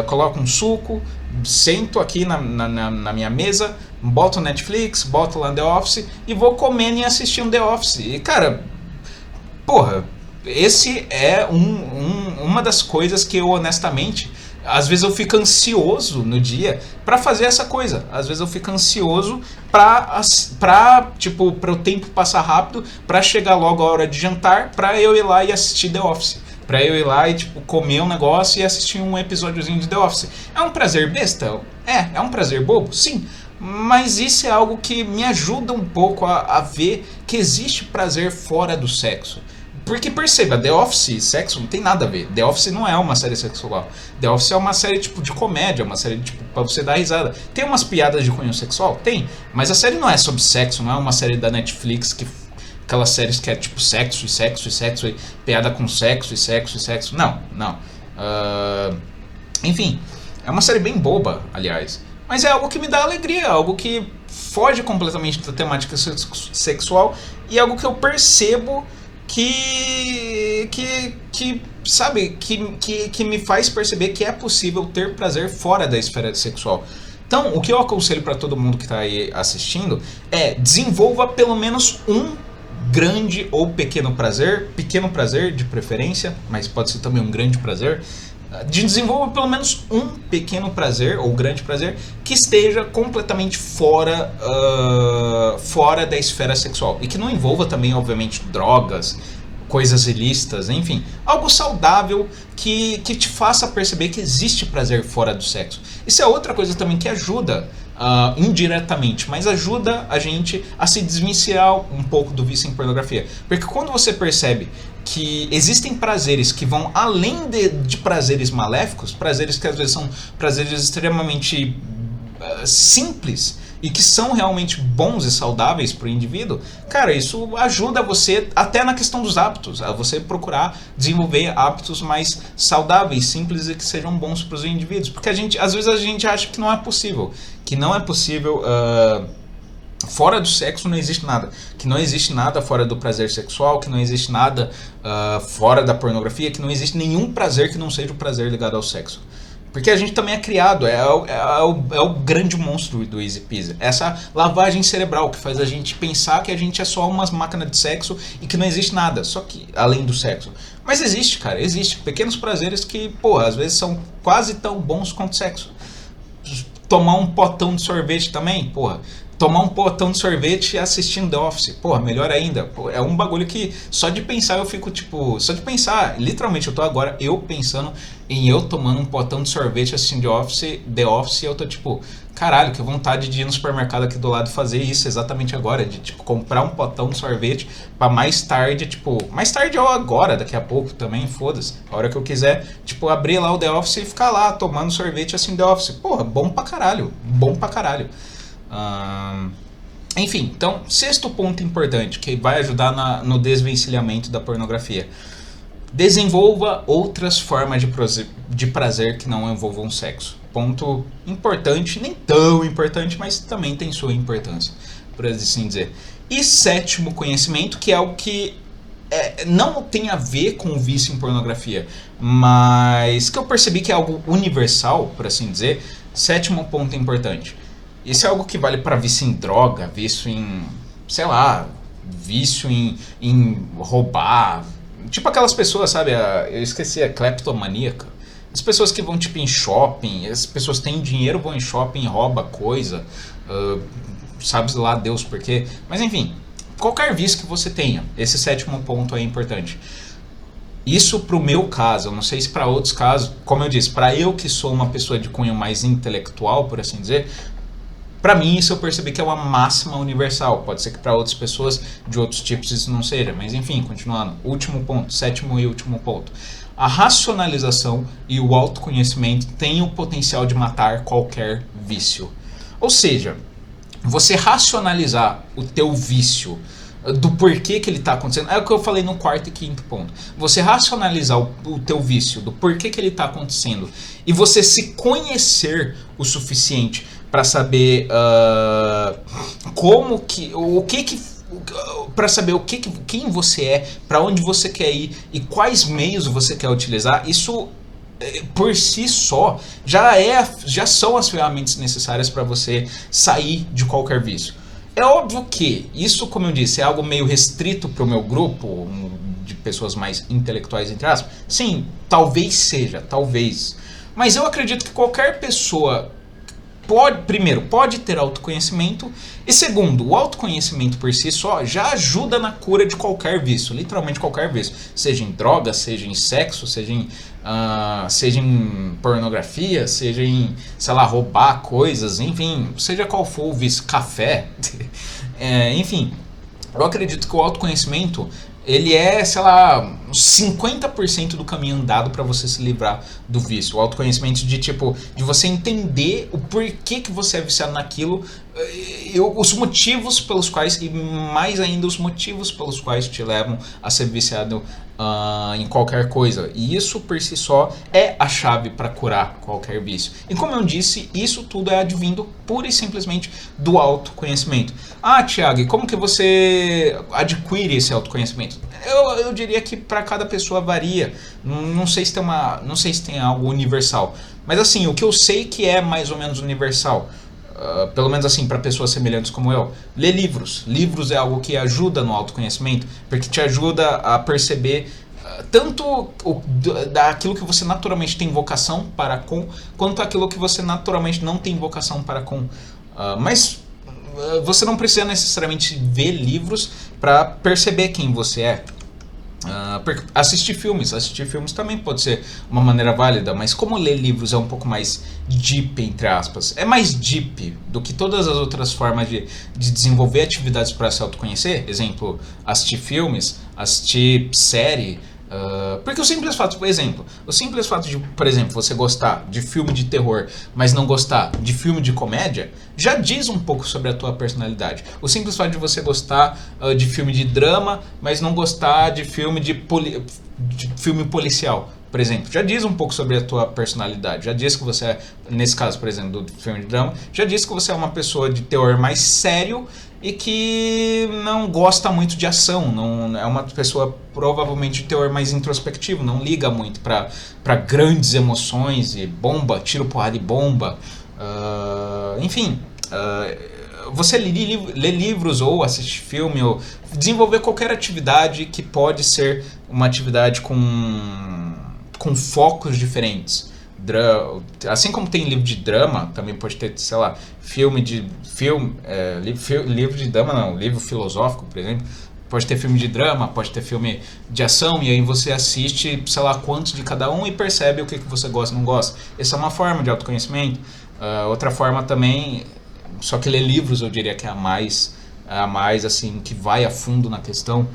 coloco um suco, sento aqui na minha mesa, boto Netflix, boto lá The Office e vou comendo e assistindo The Office. E, cara, porra, esse é uma das coisas que eu honestamente, às vezes eu fico ansioso no dia pra fazer essa coisa. Às vezes eu fico ansioso pra o tempo passar rápido, pra chegar logo a hora de jantar, pra eu ir lá e assistir The Office. Pra eu ir lá e comer um negócio e assistir um episódiozinho de The Office. É um prazer besta? É um prazer bobo? Sim. Mas isso é algo que me ajuda um pouco a ver que existe prazer fora do sexo. Porque perceba, The Office e sexo não tem nada a ver. The Office não é uma série sexual. The Office é uma série de comédia, uma série pra você dar risada. Tem umas piadas de cunho sexual? Tem. Mas a série não é sobre sexo, não é uma série da Netflix aquelas séries que é sexo e sexo e sexo e piada com sexo e sexo e sexo. Não. Enfim, é uma série bem boba, aliás. Mas é algo que me dá alegria, algo que foge completamente da temática sexual e algo que eu percebo que me faz perceber que é possível ter prazer fora da esfera sexual. Então, o que eu aconselho para todo mundo que está aí assistindo é desenvolva pelo menos um grande ou pequeno prazer de preferência, mas pode ser também um grande prazer. Desenvolva pelo menos um pequeno prazer ou grande prazer que esteja completamente fora da esfera sexual e que não envolva também, obviamente, drogas, coisas ilícitas, enfim, algo saudável que te faça perceber que existe prazer fora do sexo. Isso é outra coisa também que ajuda indiretamente, mas ajuda a gente a se desvencilhar um pouco do vício em pornografia, porque quando você percebe que existem prazeres que vão além de prazeres maléficos, prazeres que às vezes são prazeres extremamente simples e que são realmente bons e saudáveis para o indivíduo, cara, isso ajuda você até na questão dos hábitos, a você procurar desenvolver hábitos mais saudáveis, simples e que sejam bons para os indivíduos, porque às vezes a gente acha que não é possível, fora do sexo não existe nada. Que não existe nada fora do prazer sexual, que não existe nada fora da pornografia, que não existe nenhum prazer que não seja o prazer ligado ao sexo. Porque a gente também é criado, é o grande monstro do Easy Peasy. Essa lavagem cerebral que faz a gente pensar que a gente é só uma máquina de sexo e que não existe nada, só que além do sexo. Mas existe, cara, existe pequenos prazeres que, às vezes são quase tão bons quanto sexo. Tomar um potão de sorvete também, tomar um potão de sorvete assistindo The Office, melhor ainda. É um bagulho que só de pensar eu fico só de pensar, literalmente eu tô agora pensando em eu tomando um potão de sorvete assistindo The Office, eu tô tipo, caralho, que vontade de ir no supermercado aqui do lado e fazer isso exatamente agora, de tipo, comprar um potão de sorvete pra mais tarde, tipo, mais tarde ou agora, daqui a pouco também, foda-se, a hora que eu quiser, tipo, abrir lá o The Office e ficar lá tomando sorvete assim The Office. Porra, bom pra caralho, bom pra caralho. Enfim, então, sexto ponto importante que vai ajudar no desvencilhamento da pornografia. Desenvolva outras formas de prazer que não envolvam sexo. Ponto importante, nem tão importante, mas também tem sua importância, por assim dizer. E sétimo, conhecimento, que é algo que não tem a ver com o vício em pornografia, mas que eu percebi que é algo universal, por assim dizer. Sétimo ponto importante. Isso é algo que vale para vício em droga, vício em, sei lá, vício em roubar. Tipo aquelas pessoas, sabe, eu esqueci, a cleptomaníaca. As pessoas que vão tipo em shopping, as pessoas têm dinheiro, vão em shopping, rouba coisa, sabe lá Deus por quê. Mas enfim, qualquer vício que você tenha, esse sétimo ponto é importante. Isso pro meu caso, eu não sei se para outros casos, como eu disse, para eu que sou uma pessoa de cunho mais intelectual, por assim dizer, para mim isso eu percebi que é uma máxima universal. Pode ser que para outras pessoas de outros tipos isso não seja, mas enfim, continuando. Último ponto, sétimo e último ponto. A racionalização e o autoconhecimento têm o potencial de matar qualquer vício. Ou seja, você racionalizar o teu vício, do porquê que ele está acontecendo, é o que eu falei no quarto e quinto ponto. Você racionalizar o teu vício, do porquê que ele está acontecendo, e você se conhecer o suficiente para saber para saber quem você é, para onde você quer ir e quais meios você quer utilizar. Isso por si só já são as ferramentas necessárias para você sair de qualquer vício. É óbvio que isso, como eu disse, é algo meio restrito para o meu grupo de pessoas mais intelectuais, entre aspas. Sim, talvez seja, talvez. Mas eu acredito que qualquer pessoa pode ter autoconhecimento, e segundo, o autoconhecimento por si só já ajuda na cura de qualquer vício, literalmente qualquer vício, seja em droga, seja em sexo, seja em pornografia, seja em, sei lá, roubar coisas, enfim, seja qual for o vício, café, enfim, eu acredito que o autoconhecimento ele é, sei lá, 50% do caminho andado para você se livrar do vício. O autoconhecimento de você entender o porquê que você é viciado naquilo, os motivos pelos quais, e mais ainda os motivos pelos quais te levam a ser viciado em qualquer coisa. E isso por si só é a chave para curar qualquer vício. E como eu disse, isso tudo é advindo pura e simplesmente do autoconhecimento. Ah, Thiago, e como que você adquire esse autoconhecimento? Eu diria que para cada pessoa varia. Não sei se tem algo universal. Mas assim, o que eu sei que é mais ou menos universal, pelo menos assim, para pessoas semelhantes como eu, ler livros. Livros é algo que ajuda no autoconhecimento, porque te ajuda a perceber tanto daquilo que você naturalmente tem vocação para com, quanto aquilo que você naturalmente não tem vocação para com. Mas você não precisa necessariamente ver livros para perceber quem você é. Assistir filmes também pode ser uma maneira válida, mas como ler livros é um pouco mais deep, entre aspas, é mais deep do que todas as outras formas de desenvolver atividades para se autoconhecer, exemplo, assistir filmes, assistir série, porque o simples fato de, por exemplo, você gostar de filme de terror, mas não gostar de filme de comédia, já diz um pouco sobre a tua personalidade. O simples fato de você gostar de filme de drama, mas não gostar de filme de filme policial, por exemplo, já diz um pouco sobre a tua personalidade. Já diz que você é, nesse caso, por exemplo, do filme de drama, já diz que você é uma pessoa de teor mais sério e que não gosta muito de ação, não é uma pessoa provavelmente de teor mais introspectivo, não liga muito para grandes emoções e bomba, tiro, porrada e bomba, enfim, você ler livros ou assistir filme ou desenvolver qualquer atividade que pode ser uma atividade com focos diferentes. Assim como tem livro de drama, também pode ter, sei lá, livro de drama não, livro filosófico, por exemplo, Pode ter filme de drama, pode ter filme de ação, e aí você assiste, sei lá, quantos de cada um e percebe o que você gosta e não gosta. Essa é uma forma de autoconhecimento. Outra forma também, só que ler livros eu diria que é a mais assim, que vai a fundo na questão.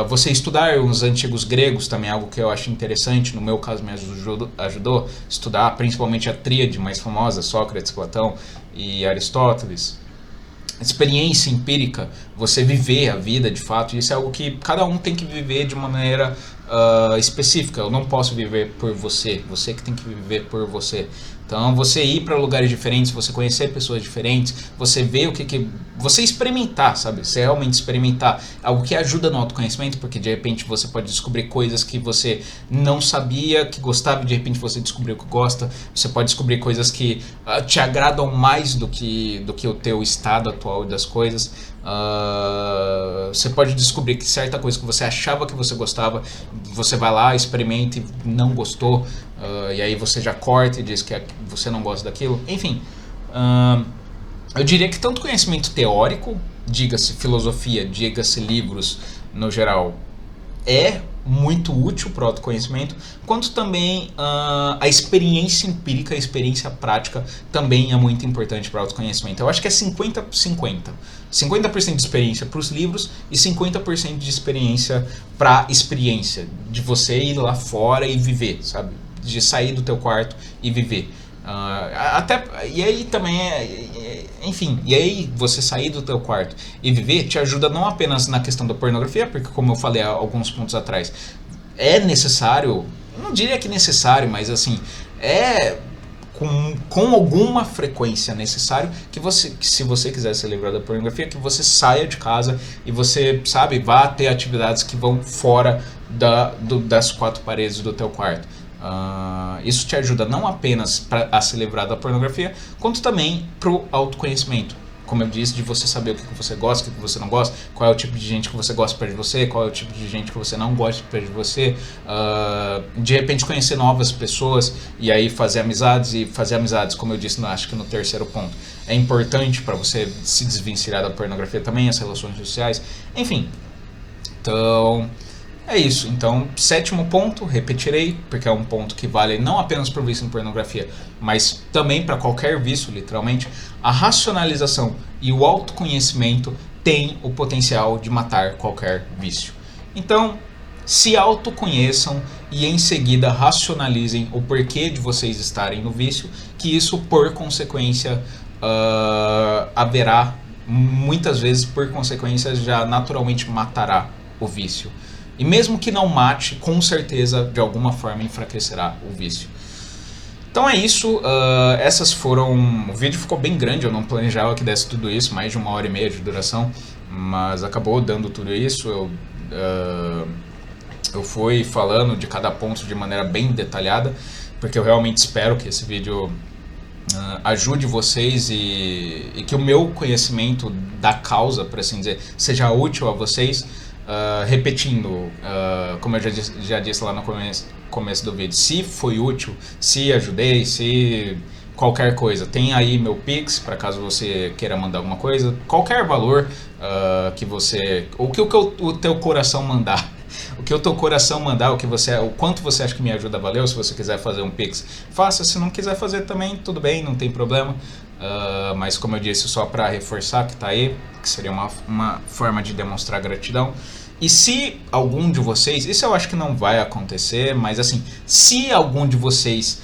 Você estudar os antigos gregos também é algo que eu acho interessante. No meu caso me ajudou a estudar principalmente a tríade mais famosa, Sócrates, Platão e Aristóteles. Experiência empírica, você viver a vida de fato, isso é algo que cada um tem que viver de uma maneira específica. Eu não posso viver por você, você que tem que viver por você. Então você ir para lugares diferentes, você conhecer pessoas diferentes, você ver o que você experimentar, sabe? Você realmente experimentar, algo que ajuda no autoconhecimento, porque de repente você pode descobrir coisas que você não sabia que gostava, e de repente você descobriu que gosta. Você pode descobrir coisas que te agradam mais do que o teu estado atual das coisas. Você pode descobrir que certa coisa que você achava que você gostava, você vai lá, experimenta e não gostou, e aí você já corta e diz que você não gosta daquilo. Enfim, eu diria que tanto conhecimento teórico, diga-se filosofia, diga-se livros no geral, é muito útil para o autoconhecimento, quanto também a experiência empírica, a experiência prática também é muito importante para o autoconhecimento. Eu acho que é 50-50. 50% de experiência para os livros e 50% de experiência para experiência, de você ir lá fora e viver, sabe? De sair do teu quarto e viver. E aí também enfim, e aí você sair do teu quarto e viver te ajuda não apenas na questão da pornografia, porque como eu falei há alguns pontos atrás, é necessário, não diria que necessário, mas assim, é com alguma frequência necessário que se você quiser se livrar da pornografia, que você saia de casa e você, sabe, vá ter atividades que vão fora das quatro paredes do teu quarto. Isso te ajuda não apenas a se livrar da pornografia, quanto também pro autoconhecimento. Como eu disse, de você saber o que você gosta, o que você não gosta, qual é o tipo de gente que você gosta perto de você, qual é o tipo de gente que você não gosta perto de você. De repente conhecer novas pessoas e aí fazer amizades, como eu disse, acho que no terceiro ponto. É importante para você se desvencilhar da pornografia também, as relações sociais, enfim. Então, é isso. Então, sétimo ponto, repetirei, porque é um ponto que vale não apenas para o vício em pornografia, mas também para qualquer vício, literalmente. A racionalização e o autoconhecimento têm o potencial de matar qualquer vício. Então, se autoconheçam e em seguida racionalizem o porquê de vocês estarem no vício, que isso, por consequência, haverá, muitas vezes, por consequência, já naturalmente matará o vício. E mesmo que não mate, com certeza, de alguma forma, enfraquecerá o vício. Então é isso, essas foram... O vídeo ficou bem grande, eu não planejava que desse tudo isso, mais de 1h30 de duração, mas acabou dando tudo isso. Eu fui falando de cada ponto de maneira bem detalhada, porque eu realmente espero que esse vídeo ajude vocês e que o meu conhecimento da causa, por assim dizer, seja útil a vocês. Repetindo, como eu já disse lá no começo do vídeo, se foi útil, se ajudei, se qualquer coisa, tem aí meu Pix, para caso você queira mandar alguma coisa, qualquer valor que você, o teu coração mandar. O que o teu coração mandar, o quanto você acha que me ajuda, valeu. Se você quiser fazer um Pix, faça. Se não quiser fazer também, tudo bem, não tem problema. Mas como eu disse, só para reforçar que tá aí, que seria uma forma de demonstrar gratidão. E se algum de vocês, isso eu acho que não vai acontecer, mas assim, se algum de vocês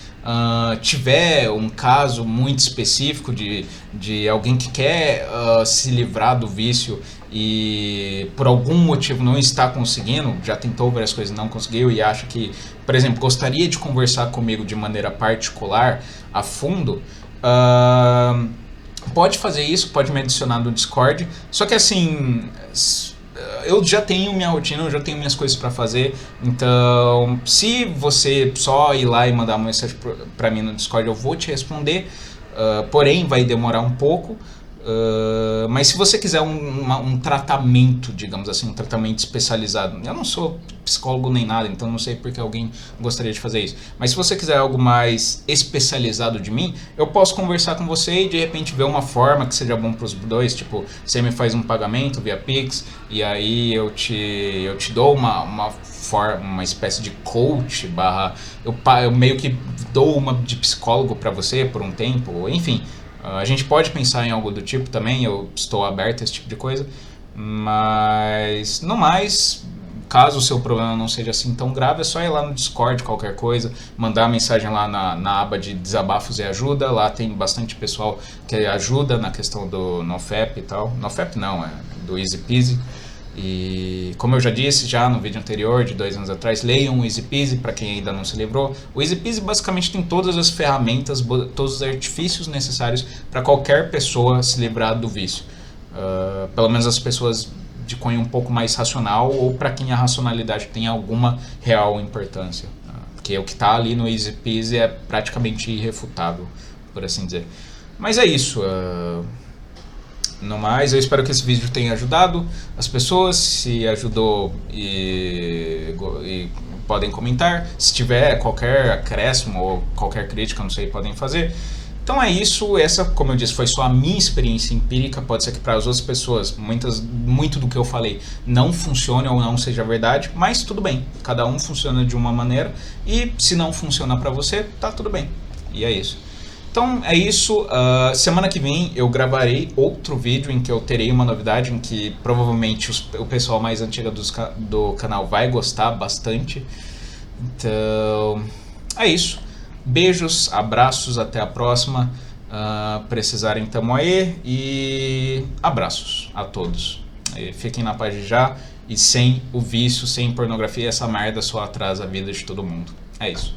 tiver um caso muito específico de alguém que quer se livrar do vício e por algum motivo não está conseguindo, já tentou várias coisas e não conseguiu e acha que, por exemplo, gostaria de conversar comigo de maneira particular, a fundo, pode fazer isso, pode me adicionar no Discord. Só que assim, eu já tenho minha rotina, eu já tenho minhas coisas para fazer, então se você só ir lá e mandar uma mensagem para mim no Discord, eu vou te responder, porém vai demorar um pouco. Mas se você quiser um tratamento, digamos assim, um tratamento especializado, eu não sou psicólogo nem nada, então não sei porque alguém gostaria de fazer isso, mas se você quiser algo mais especializado de mim, eu posso conversar com você e de repente ver uma forma que seja bom para os dois, tipo, você me faz um pagamento via Pix e aí eu te dou uma espécie de coach barra, eu meio que dou uma de psicólogo para você por um tempo, enfim. A gente pode pensar em algo do tipo também, eu estou aberto a esse tipo de coisa, mas no mais, caso o seu problema não seja assim tão grave, é só ir lá no Discord, qualquer coisa, mandar mensagem lá na aba de desabafos e ajuda, lá tem bastante pessoal que ajuda na questão do NoFap e tal, NoFap não, é do Easy Peasy. E como eu já disse já no vídeo anterior, de 2 anos atrás, leiam o Easy Peasy, para quem ainda não se lembrou. O Easy Peasy basicamente tem todas as ferramentas, todos os artifícios necessários para qualquer pessoa se livrar do vício. Pelo menos as pessoas de cunho um pouco mais racional, ou para quem a racionalidade tem alguma real importância. Porque o que está ali no Easy Peasy é praticamente irrefutável, por assim dizer. Mas é isso. No mais, eu espero que esse vídeo tenha ajudado as pessoas. Se ajudou e podem comentar. Se tiver qualquer acréscimo ou qualquer crítica, não sei, podem fazer. Então é isso, essa, como eu disse, foi só a minha experiência empírica. Pode ser que para as outras pessoas muito do que eu falei não funcione ou não seja verdade, mas tudo bem, cada um funciona de uma maneira e se não funciona para você, tá tudo bem. E é isso. Então é isso, semana que vem eu gravarei outro vídeo em que eu terei uma novidade, em que provavelmente o pessoal mais antigo do canal vai gostar bastante. Então é isso, beijos, abraços, até a próxima, precisarem tamo aí e abraços a todos. Fiquem na paz de já e sem o vício, sem pornografia, essa merda só atrasa a vida de todo mundo. É isso.